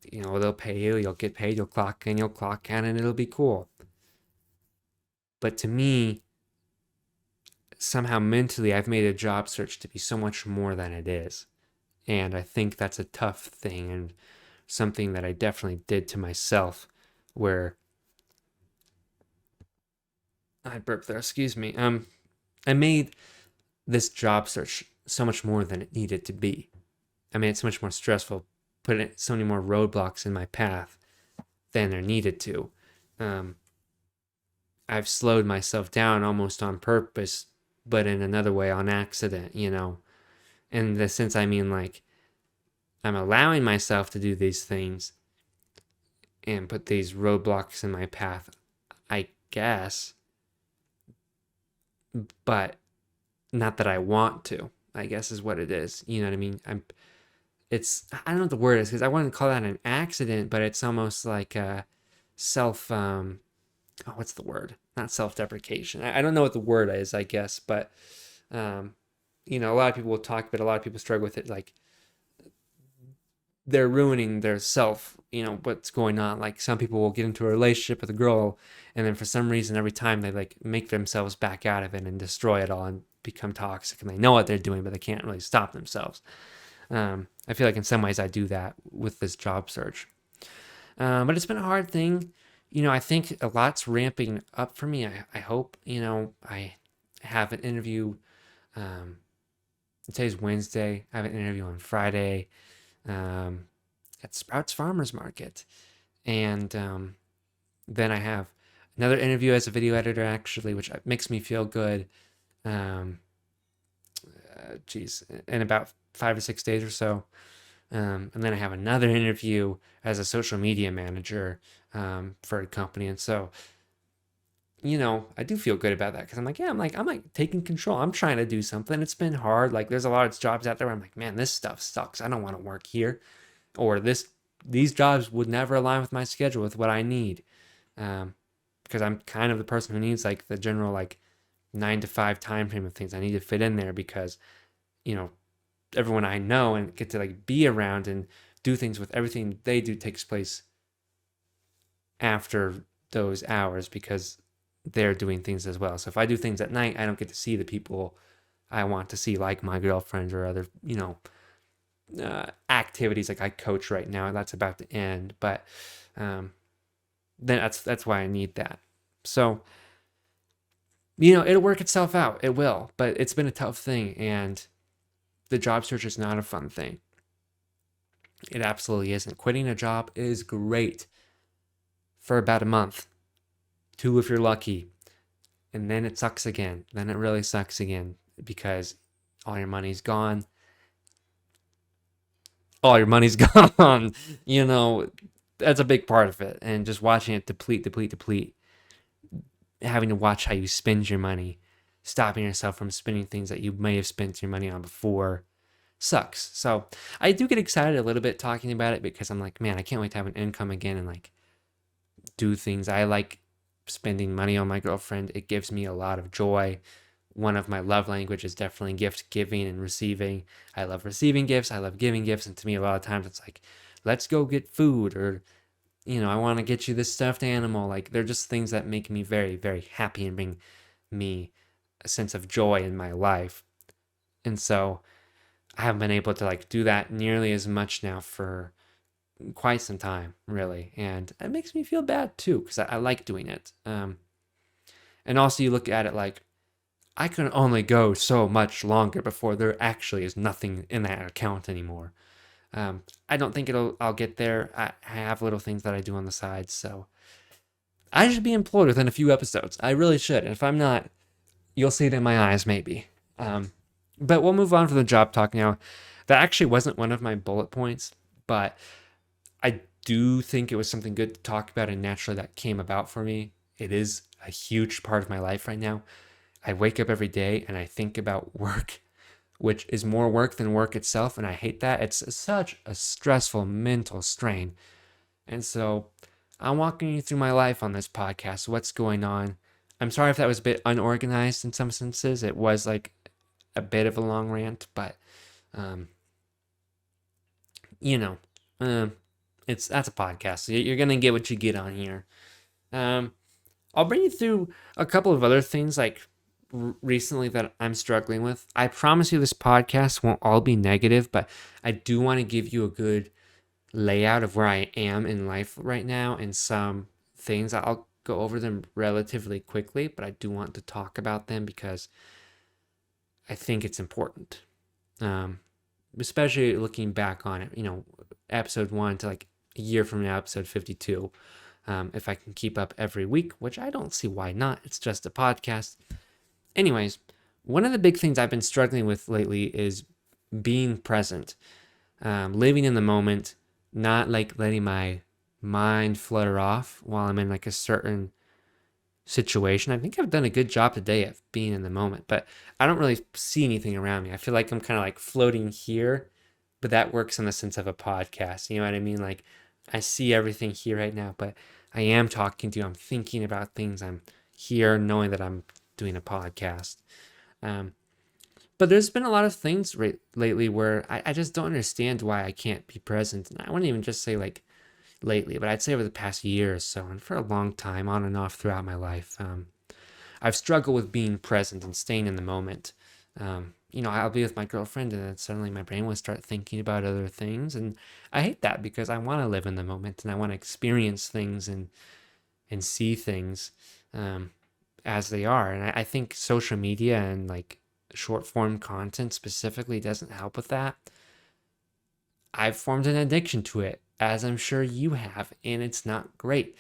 They'll pay you, you'll get paid, you'll clock in, you'll clock out, and it'll be cool. But to me, somehow mentally, I've made a job search to be so much more than it is. And I think that's a tough thing, and something that I definitely did to myself, where I burped there, excuse me. I made this job search so much more than it needed to be. I made it so much more stressful, put so many more roadblocks in my path than there needed to. I've slowed myself down almost on purpose, but in another way on accident, In the sense, I mean, like, I'm allowing myself to do these things and put these roadblocks in my path, I guess, but not that I want to, I guess is what it is. You know what I mean? I don't know what the word is, because I wouldn't call that an accident, but it's almost like a what's the word? Not self-deprecation. I don't know what the word is, I guess, but a lot of people will talk, but a lot of people struggle with it. Like, they're ruining their self, what's going on. Like, some people will get into a relationship with a girl, and then for some reason, every time they like make themselves back out of it and destroy it all and become toxic, and they know what they're doing, but they can't really stop themselves. I feel like in some ways I do that with this job search. But it's been a hard thing. I think a lot's ramping up for me. I hope, I have an interview. Today's Wednesday. I have an interview on Friday at Sprouts Farmers Market. And then I have another interview as a video editor, actually, which makes me feel good. In about 5 or 6 days or so. And then I have another interview as a social media manager for a company. And so, I do feel good about that, because I'm like taking control. I'm trying to do something. It's been hard. Like, there's a lot of jobs out there where I'm like, man, this stuff sucks. I don't want to work here. Or these jobs would never align with my schedule, with what I need. Because I'm kind of the person who needs like the general like 9 to 5 time frame of things. I need to fit in there because, everyone I know and get to like be around and do things with everything they do takes place after those hours, because they're doing things as well. So if I do things at night, I don't get to see the people I want to see, like my girlfriend or other, activities. Like, I coach right now, and that's about to end. But then that's why I need that. So, it'll work itself out. It will. But it's been a tough thing, and the job search is not a fun thing. It absolutely isn't. Quitting a job is great for about a month, 2 if you're lucky, and then it sucks again. Then it really sucks again, because all your money's gone. All your money's gone. That's a big part of it. And just watching it deplete, having to watch how you spend your money stopping yourself from spending things that you may have spent your money on before sucks. So I do get excited a little bit talking about it because I'm like, man, I can't wait to have an income again and like do things. I like spending money on my girlfriend. It gives me a lot of joy. One of my love languages is definitely gift giving and receiving. I love receiving gifts. I love giving gifts. And to me, a lot of times it's like, let's go get food, or, I want to get you this stuffed animal. Like, they're just things that make me very, very happy and bring me a sense of joy in my life. And so I haven't been able to like do that nearly as much now for quite some time, really. And it makes me feel bad too, because I like doing it. And also, you look at it like, I can only go so much longer before there actually is nothing in that account anymore. I don't think I'll get there. I have little things that I do on the side, so I should be employed within a few episodes. I really should. And if I'm not, you'll see it in my eyes, maybe. But we'll move on from the job talk now. That actually wasn't one of my bullet points, but I do think it was something good to talk about, and naturally that came about for me. It is a huge part of my life right now. I wake up every day and I think about work, which is more work than work itself, and I hate that. It's such a stressful mental strain. And so I'm walking you through my life on this podcast, what's going on. I'm sorry if that was a bit unorganized in some senses. It was like a bit of a long rant, but you know, that's a podcast. So you're gonna get what you get on here. I'll bring you through a couple of other things like recently that I'm struggling with. I promise you this podcast won't all be negative, but I do want to give you a good layout of where I am in life right now, and some things. I'll go over them relatively quickly, but I do want to talk about them because I think it's important. Especially looking back on it, episode 1 to like a year from now, episode 52. If I can keep up every week, which I don't see why not. It's just a podcast. Anyways, one of the big things I've been struggling with lately is being present, living in the moment, not like letting my mind flutter off while I'm in like a certain situation. I think I've done a good job today of being in the moment, but I don't really see anything around me. I feel like I'm kind of like floating here, but that works in the sense of a podcast. You know what I mean? Like, I see everything here right now, but I am talking to you. I'm thinking about things. I'm here knowing that I'm doing a podcast. But there's been a lot of things lately where I just don't understand why I can't be present. And I wouldn't even just say like lately, but I'd say over the past year or so, and for a long time, on and off throughout my life, I've struggled with being present and staying in the moment. I'll be with my girlfriend, and then suddenly my brain will start thinking about other things, and I hate that because I want to live in the moment and I want to experience things and see things as they are. And I think social media and like short form content specifically doesn't help with that. I've formed an addiction to it, as I'm sure you have, and it's not great,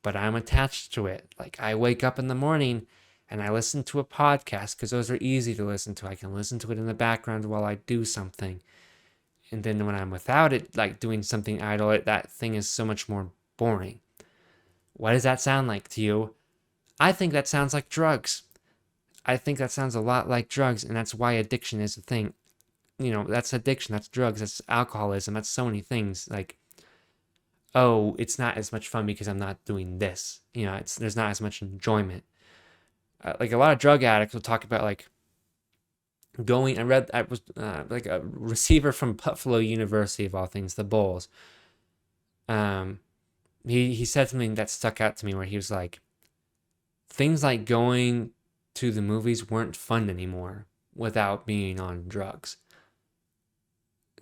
but I'm attached to it. Like, I wake up in the morning and I listen to a podcast because those are easy to listen to. I can listen to it in the background while I do something. And then when I'm without it, like doing something idle, that thing is so much more boring. What does that sound like to you? I think that sounds like drugs. I think that sounds a lot like drugs, and that's why addiction is a thing. That's addiction, that's drugs, that's alcoholism, that's so many things. Like, oh, it's not as much fun because I'm not doing this. There's not as much enjoyment. Like a lot of drug addicts will talk about like I was like a receiver from Buffalo University of all things, the Bulls. He said something that stuck out to me where he was like, things like going to the movies weren't fun anymore without being on drugs.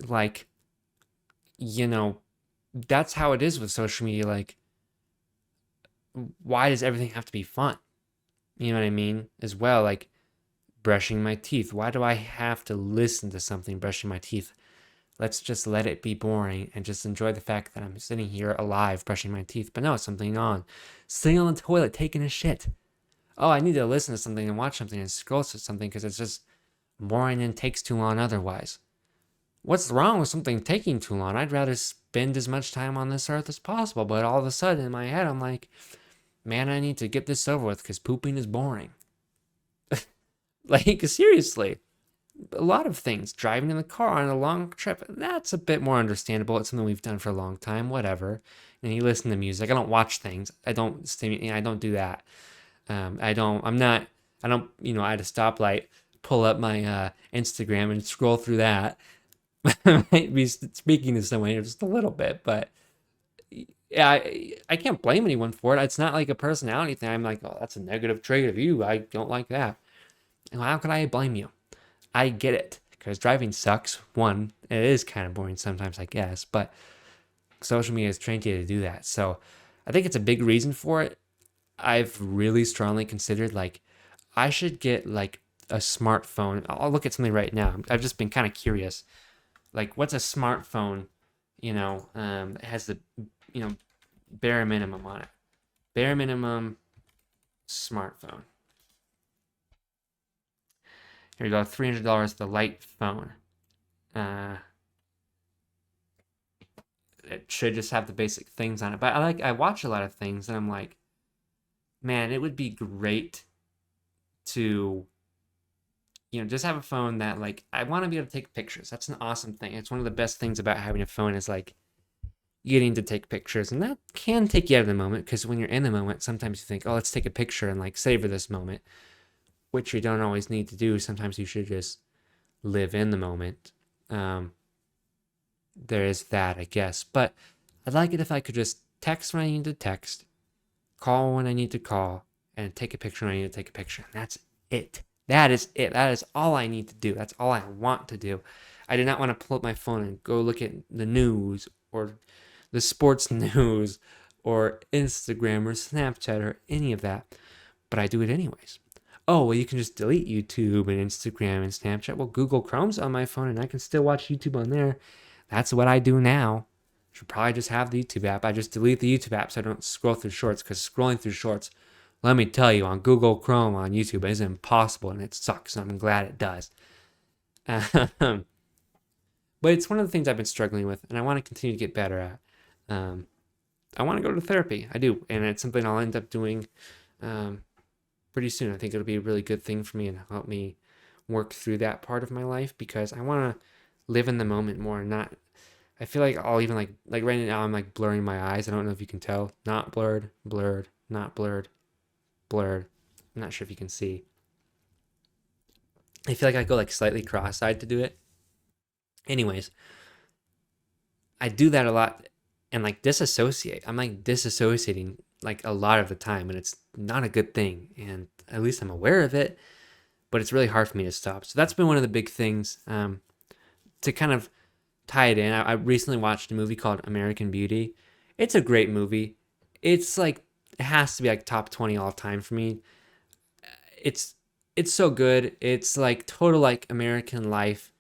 Like, that's how it is with social media. Like, why does everything have to be fun? You know what I mean? As well, like brushing my teeth. Why do I have to listen to something brushing my teeth? Let's just let it be boring and just enjoy the fact that I'm sitting here alive brushing my teeth. But no, something on. Sitting on the toilet taking a shit. Oh, I need to listen to something and watch something and scroll to something because it's just boring and takes too long otherwise. What's wrong with something taking too long? I'd rather spend as much time on this earth as possible. But all of a sudden in my head, I'm like, man, I need to get this over with because pooping is boring. Like, seriously, a lot of things. Driving in the car on a long trip, that's a bit more understandable. It's something we've done for a long time, whatever. And you listen to music. I don't watch things. I don't stimulate. I don't do that. I don't. I'm not. I don't. At a stoplight, pull up my Instagram and scroll through that. I might be speaking to someone here just a little bit, but yeah, I can't blame anyone for it. It's not like a personality thing. I'm like, oh, that's a negative trait of you. I don't like that. And how could I blame you? I get it because driving sucks. One, it is kind of boring sometimes, I guess, but social media has trained you to do that. So I think it's a big reason for it. I've really strongly considered like I should get like a smartphone. I'll look at something right now. I've just been kind of curious. Like, what's a smartphone? It has the you know bare minimum on it. Bare minimum smartphone. Here we go. $300. The light phone. Uh, it should just have the basic things on it. But I watch a lot of things and I'm like, man, it would be great to just have a phone that like I want to be able to take pictures. That's an awesome thing. It's one of the best things about having a phone is like getting to take pictures, and that can take you out of the moment because when you're in the moment, sometimes you think, oh, let's take a picture and like savor this moment, which you don't always need to do. Sometimes you should just live in the moment. Um, there is that, I guess. But I'd like it if I could just text when I need to text, call when I need to call, and take a picture when I need to take a picture. And that's it. That is it. That is all I need to do. That's all I want to do. I do not want to pull up my phone and go look at the news or the sports news or Instagram or Snapchat or any of that. But I do it anyways. Oh, well, you can just delete YouTube and Instagram and Snapchat. Well, Google Chrome's on my phone and I can still watch YouTube on there. That's what I do now. Should probably just have the YouTube app. I just delete the YouTube app so I don't scroll through shorts because scrolling through shorts, let me tell you, on Google Chrome on YouTube is impossible and it sucks. And I'm glad it does. But it's one of the things I've been struggling with and I want to continue to get better at. I want to go to therapy. I do. And it's something I'll end up doing pretty soon. I think it'll be a really good thing for me and help me work through that part of my life because I want to live in the moment more and not. I feel like I'll even like right now I'm like blurring my eyes. I don't know if you can tell. Not blurred, blurred, not blurred, blurred. I'm not sure if you can see. I feel like I go like slightly cross-eyed to do it. Anyways, I do that a lot and like disassociate. I'm like disassociating like a lot of the time and it's not a good thing. And at least I'm aware of it, but it's really hard for me to stop. So that's been one of the big things to kind of tie it in. I recently watched a movie called American Beauty. It's a great movie. It's like it has to be like top 20 all time for me. It's it's so good. It's like total like American life,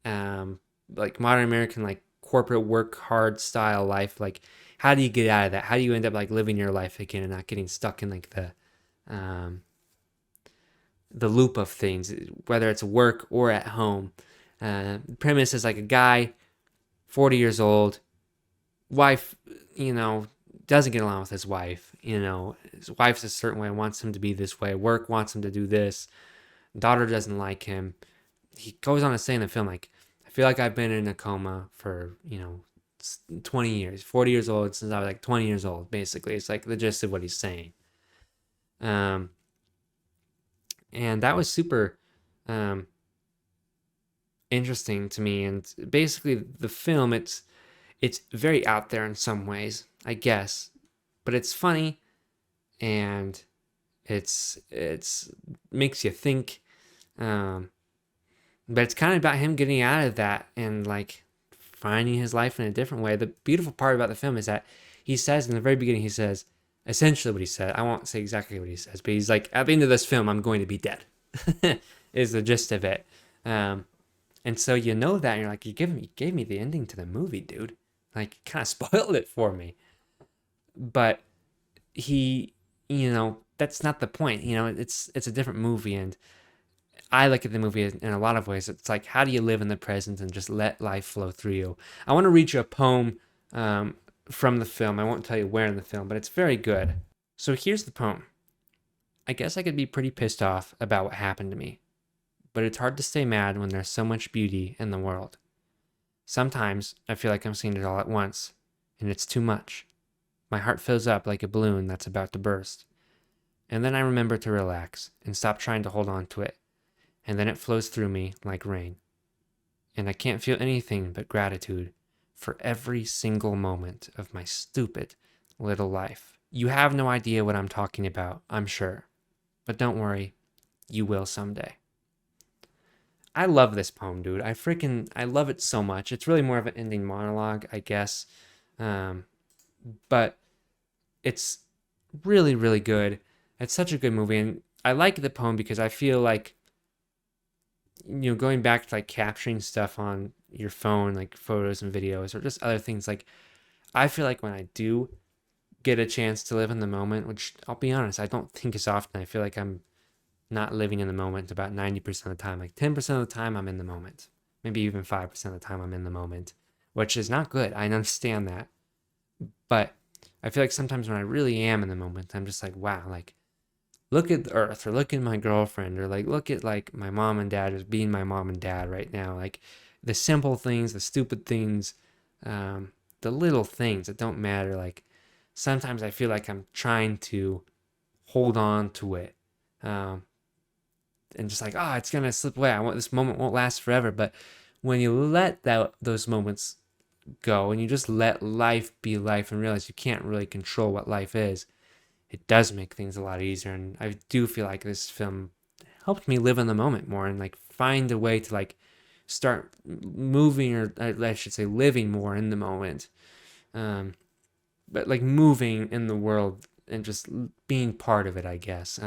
like modern American like corporate work hard style life. Like how do you get out of that? How do you end up like living your life again and not getting stuck in like um, the loop of things, whether it's work or at home. The premise is like a guy, 40 years old, wife, doesn't get along with his wife. His wife's a certain way, wants him to be this way. Work wants him to do this. Daughter doesn't like him. He goes on to say in the film, like, I feel like I've been in a coma for, 20 years, 40 years old since I was like 20 years old, basically. It's like the gist of what he's saying. Um, and that was super um, interesting to me. And basically, the film, it's very out there in some ways, I guess, but it's funny and it's makes you think. Um, but it's kind of about him getting out of that and like finding his life in a different way. The beautiful part about the film is that he says in the very beginning, he says essentially what he said. I won't say exactly what he says, but he's like, at the end of this film, I'm going to be dead. Is the gist of it. And so that and you're like, you gave me the ending to the movie, dude. Like, kind of spoiled it for me. But he, that's not the point. It's a different movie, and I look at the movie in a lot of ways. It's like, how do you live in the present and just let life flow through you? I want to read you a poem from the film. I won't tell you where in the film, but it's very good. So here's the poem. I guess I could be pretty pissed off about what happened to me. but it's hard to stay mad when there's so much beauty in the world. Sometimes I feel like I'm seeing it all at once, and it's too much. My heart fills up like a balloon that's about to burst. And then I remember to relax and stop trying to hold on to it. And then it flows through me like rain. And I can't feel anything but gratitude for every single moment of my stupid little life. You have no idea what I'm talking about, I'm sure. But don't worry, you will someday. I love this poem, dude. I love it so much. It's really more of an ending monologue, I guess. But it's really, really good. It's such a good movie. And I like the poem because I feel like, going back to like capturing stuff on your phone, like photos and videos or just other things, like I feel like when I do get a chance to live in the moment, which I'll be honest, I don't think is often. I feel like I'm not living in the moment about 90% of the time. Like 10% of the time I'm in the moment. Maybe even 5% of the time I'm in the moment, which is not good. I understand that. But I feel like sometimes when I really am in the moment, I'm just like, wow, like look at the earth or look at my girlfriend or like look at like my mom and dad as being my mom and dad right now. Like the simple things, the stupid things, the little things that don't matter. Like sometimes I feel like I'm trying to hold on to it. And just like, oh, it's gonna slip away. This moment won't last forever. But when you let those moments go and you just let life be life and realize you can't really control what life is, it does make things a lot easier. And I do feel like this film helped me live in the moment more and like find a way to like start moving, or I should say living more in the moment. But like moving in the world and just being part of it, I guess.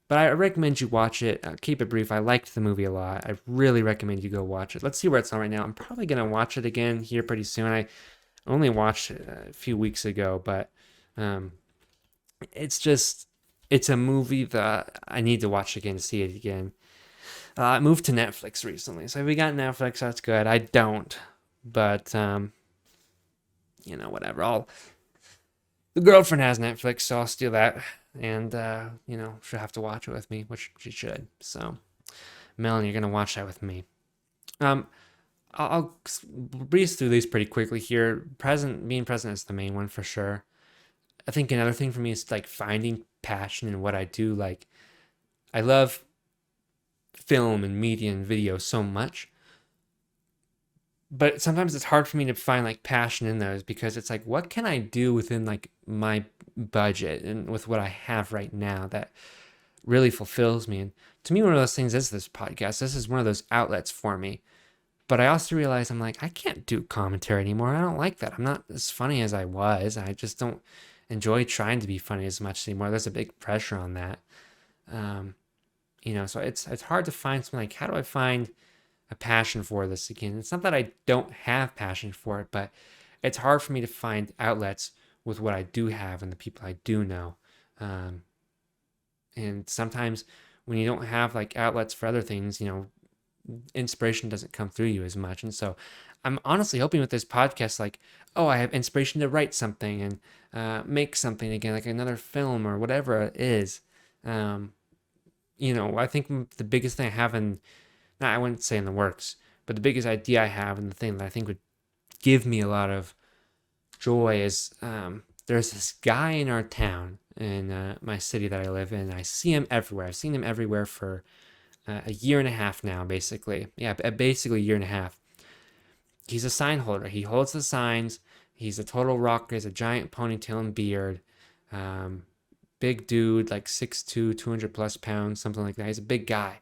But I recommend you watch it. Keep it brief. I liked the movie a lot. I really recommend you go watch it. Let's see where it's on right now. I'm probably going to watch it again here pretty soon. I only watched it a few weeks ago, but it's a movie that I need to watch again to see it again. It moved to Netflix recently. So if we got Netflix, that's good. I don't. But, whatever. The girlfriend has Netflix, so I'll steal that. And, she'll have to watch it with me, which she should. So, Melanie, you're going to watch that with me. I'll breeze through these pretty quickly here. Being present is the main one for sure. I think another thing for me is like finding passion in what I do. Like, I love film and media and video so much. But sometimes it's hard for me to find like passion in those because it's like, what can I do within like my budget and with what I have right now that really fulfills me? And to me, one of those things is this podcast. This is one of those outlets for me. But I also realize I'm like, I can't do commentary anymore. I don't like that. I'm not as funny as I was. I just don't enjoy trying to be funny as much anymore. There's a big pressure on that. So it's hard to find something like, how do I find a passion for this again? It's not that I don't have passion for it, but it's hard for me to find outlets with what I do have and the people I do know. And sometimes when you don't have like outlets for other things, inspiration doesn't come through you as much. And so I'm honestly hoping with this podcast, like, oh, I have inspiration to write something and make something again, like another film or whatever it is. I think the biggest thing I have I wouldn't say in the works, but the biggest idea I have and the thing that I think would give me a lot of joy is there's this guy in our town, in my city that I live in. I see him everywhere. I've seen him everywhere for a year and a half now, basically. Yeah, basically a year and a half. He's a sign holder. He holds the signs. He's a total rocker. He has a giant ponytail and beard. Big dude, like 6'2", 200 plus pounds, something like that. He's a big guy.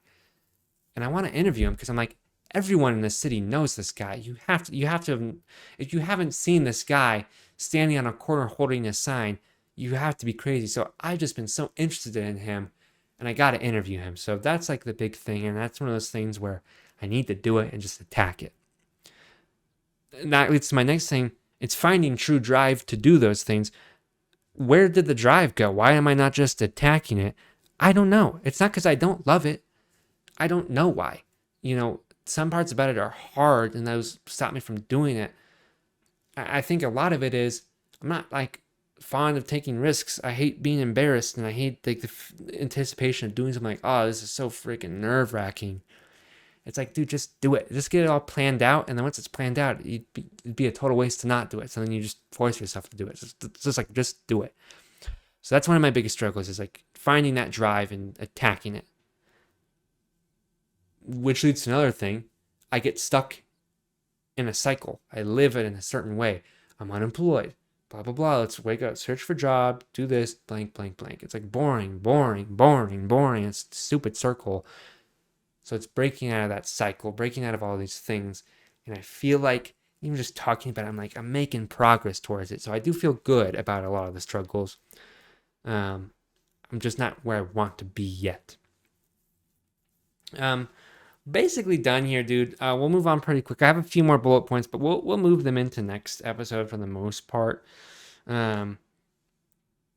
And I want to interview him because I'm like, everyone in the city knows this guy. You have to, if you haven't seen this guy standing on a corner holding a sign, you have to be crazy. So I've just been so interested in him and I got to interview him. So that's like the big thing. And that's one of those things where I need to do it and just attack it. And that leads to my next thing. It's finding true drive to do those things. Where did the drive go? Why am I not just attacking it? I don't know. It's not because I don't love it. I don't know why. Some parts about it are hard and those stop me from doing it. I think a lot of it is I'm not like fond of taking risks. I hate being embarrassed, and I hate like the anticipation of doing something. Like, oh, this is so freaking nerve wracking. It's like, dude, just do it. Just get it all planned out, and then once it's planned out, it'd be a total waste to not do it. So then you just force yourself to do it. It's just like, just do it. So that's one of my biggest struggles, is like finding that drive and attacking it. Which leads to another thing. I get stuck in a cycle. I live it in a certain way. I'm unemployed. Blah, blah, blah. Let's wake up, search for a job, do this, blank, blank, blank. It's like boring, boring, boring, boring. It's a stupid circle. So it's breaking out of that cycle, breaking out of all these things. And I feel like, even just talking about it, I'm making progress towards it. So I do feel good about a lot of the struggles. I'm just not where I want to be yet. Basically done here, dude. We'll move on pretty quick. I have a few more bullet points, but we'll move them into next episode for the most part. You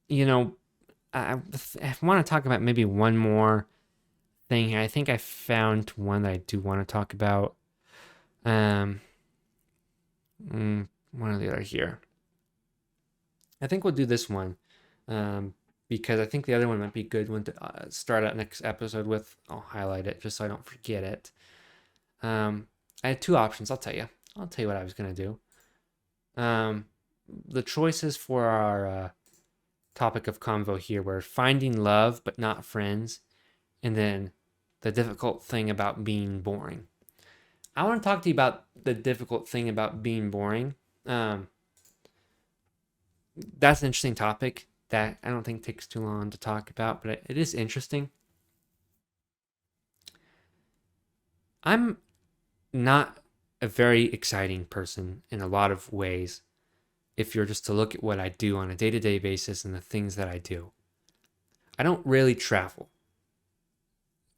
know, I want to talk about maybe one more thing here. I think I found one that I do want to talk about. One or the other here. I think we'll do this one. Because I think the other one might be a good one to start out next episode with. I'll highlight it just so I don't forget it. I had two options. I'll tell you what I was going to do. The choices for our topic of convo here were finding love but not friends, and then the difficult thing about being boring. I want to talk to you about the difficult thing about being boring. That's an interesting topic that I don't think takes too long to talk about, but it is interesting. I'm not a very exciting person in a lot of ways if you're just to look at what I do on a day-to-day basis and the things that I do. I don't really travel.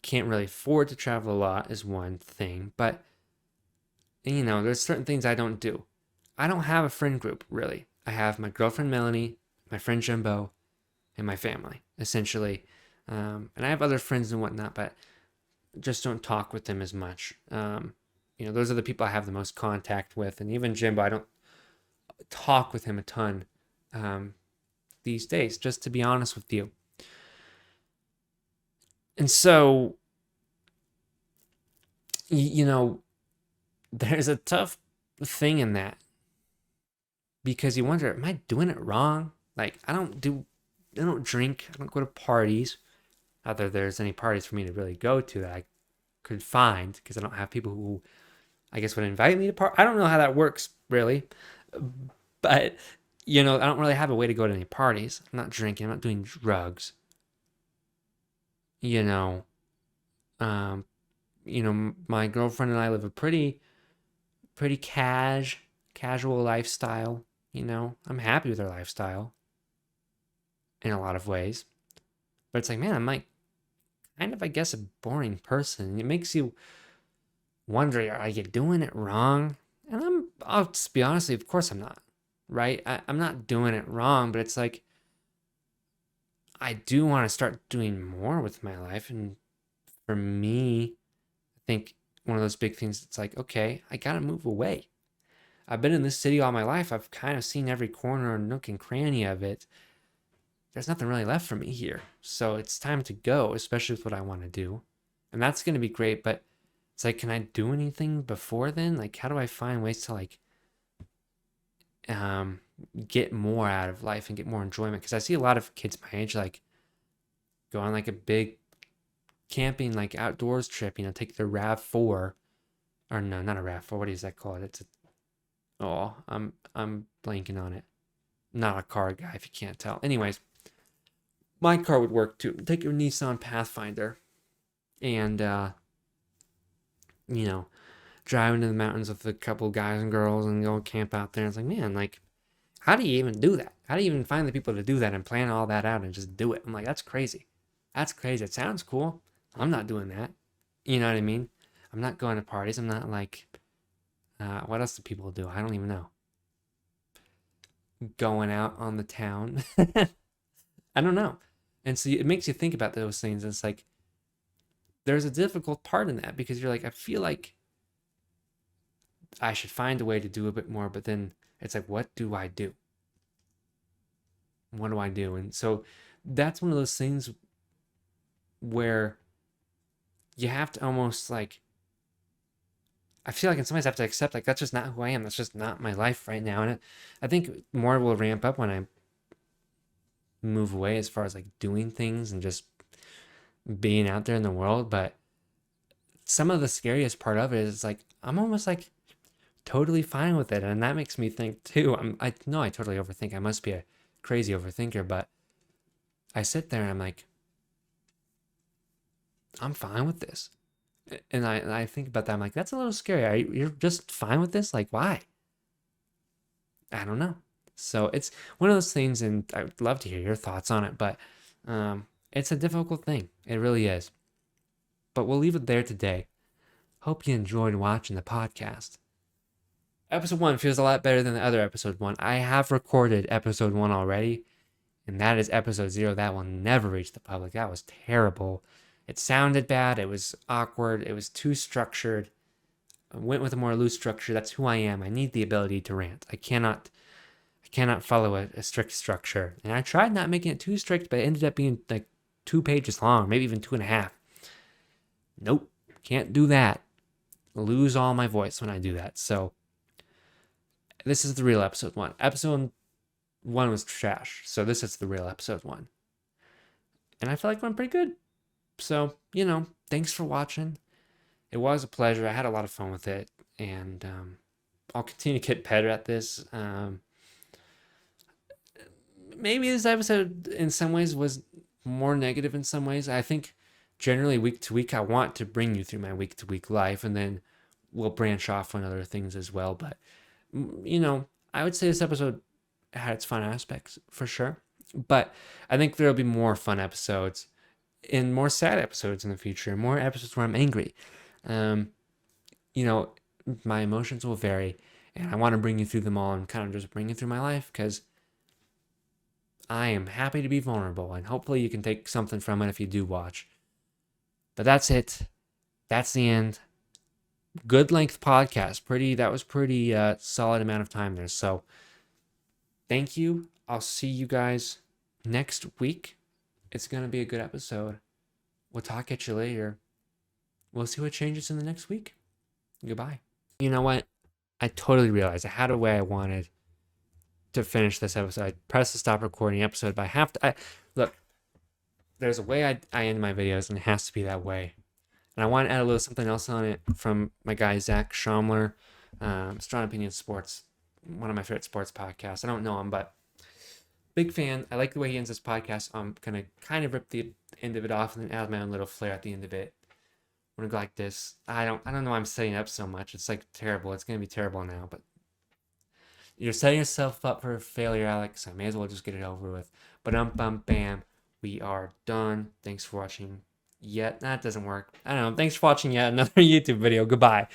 Can't really afford to travel a lot is one thing, but there's certain things I don't do. I don't have a friend group, really. I have my girlfriend Melanie, my friend Jimbo, and my family, essentially. And I have other friends and whatnot, but just don't talk with them as much. Those are the people I have the most contact with. And even Jimbo, I don't talk with him a ton these days, just to be honest with you. And so, there's a tough thing in that. Because you wonder, am I doing it wrong? Like, I don't drink, I don't go to parties. Not that there's any parties for me to really go to that I could find, because I don't have people who, I guess, would invite me to parties. I don't know how that works, really. But, I don't really have a way to go to any parties. I'm not drinking, I'm not doing drugs. My girlfriend and I live a pretty casual lifestyle. I'm happy with our lifestyle in a lot of ways. But it's like, man, I'm like kind of, I guess, a boring person. It makes you wonder, are you doing it wrong? And I'll just be honest, of course I'm not, right? I'm not doing it wrong, but it's like, I do want to start doing more with my life. And for me, I think one of those big things, it's like, okay, I got to move away. I've been in this city all my life. I've kind of seen every corner and nook and cranny of it. There's nothing really left for me here. So it's time to go, especially with what I want to do. And that's going to be great, but it's like, can I do anything before then? Like, how do I find ways to get more out of life and get more enjoyment? Because I see a lot of kids my age, like, go on like a big camping, like outdoors trip, take their RAV4, or no, not a RAV4. What is that called? I'm blanking on it. Not a car guy, if you can't tell. Anyways, my car would work too. Take your Nissan Pathfinder and, drive into the mountains with a couple guys and girls and go camp out there. It's like, man, like, how do you even do that? How do you even find the people to do that and plan all that out and just do it? I'm like, that's crazy. That's crazy. It sounds cool. I'm not doing that. You know what I mean? I'm not going to parties. I'm not like, what else do people do? I don't even know. Going out on the town. I don't know. And so it makes you think about those things. It's like, there's a difficult part in that, because you're like, I feel like I should find a way to do a bit more, but then it's like, what do I do? What do I do? And so that's one of those things where you have to almost like, I feel like in some ways I have to accept like that's just not who I am. That's just not my life right now. And I think more will ramp up when I move away as far as like doing things and just being out there in the world. But some of the scariest part of it is like I'm almost like totally fine with it, and that makes me think too. I know I totally overthink. I must be a crazy overthinker, but I sit there and I'm like, I'm fine with this. And I think about that. I'm like, that's a little scary. You're just fine with this? Like, why? I don't know. So it's one of those things, and I would love to hear your thoughts on it, but it's a difficult thing. It really is. But we'll leave it there today. Hope you enjoyed watching the podcast. Episode 1 feels a lot better than the other episode 1. I have recorded episode 1 already, and that is episode 0. That will never reach the public. That was terrible. It sounded bad. It was awkward. It was too structured. I went with a more loose structure. That's who I am. I need the ability to rant. I cannot follow a strict structure. And I tried not making it too strict, but it ended up being like 2 pages long, maybe even 2.5. Nope, can't do that. Lose all my voice when I do that. So this is the real episode 1. Episode 1 was trash. So this is the real episode 1. And I feel like it went pretty good. So, thanks for watching. It was a pleasure. I had a lot of fun with it. And I'll continue to get better at this. Maybe this episode in some ways was more negative in some ways. I think generally week to week I want to bring you through my week to week life, and then we'll branch off on other things as well. But I would say this episode had its fun aspects for sure, but I think there'll be more fun episodes and more sad episodes in the future, more episodes where I'm angry. My emotions will vary, and I want to bring you through them all and kind of just bring you through my life, because I am happy to be vulnerable, and hopefully you can take something from it if you do watch. But that's it. That's the end. Good length podcast. That was pretty solid amount of time there. So thank you. I'll see you guys next week. It's going to be a good episode. We'll talk at you later. We'll see what changes in the next week. Goodbye. You know what? I totally realized I had a way I wanted to finish this episode. I pressed the stop recording episode, but I have to. Look, there's a way I end my videos, and it has to be that way. And I want to add a little something else on it from my guy Zach Schaumler, Strong Opinion Sports, one of my favorite sports podcasts. I don't know him, but big fan. I like the way he ends this podcast. I'm gonna kind of rip the end of it off and then add my own little flair at the end of it. I'm gonna go like this. I don't know why I'm setting up so much. It's like terrible. It's gonna be terrible now, but you're setting yourself up for failure, Alex. I may as well just get it over with. But bam, we are done. Thanks for watching. That doesn't work. I don't know. Thanks for watching yet another YouTube video. Goodbye.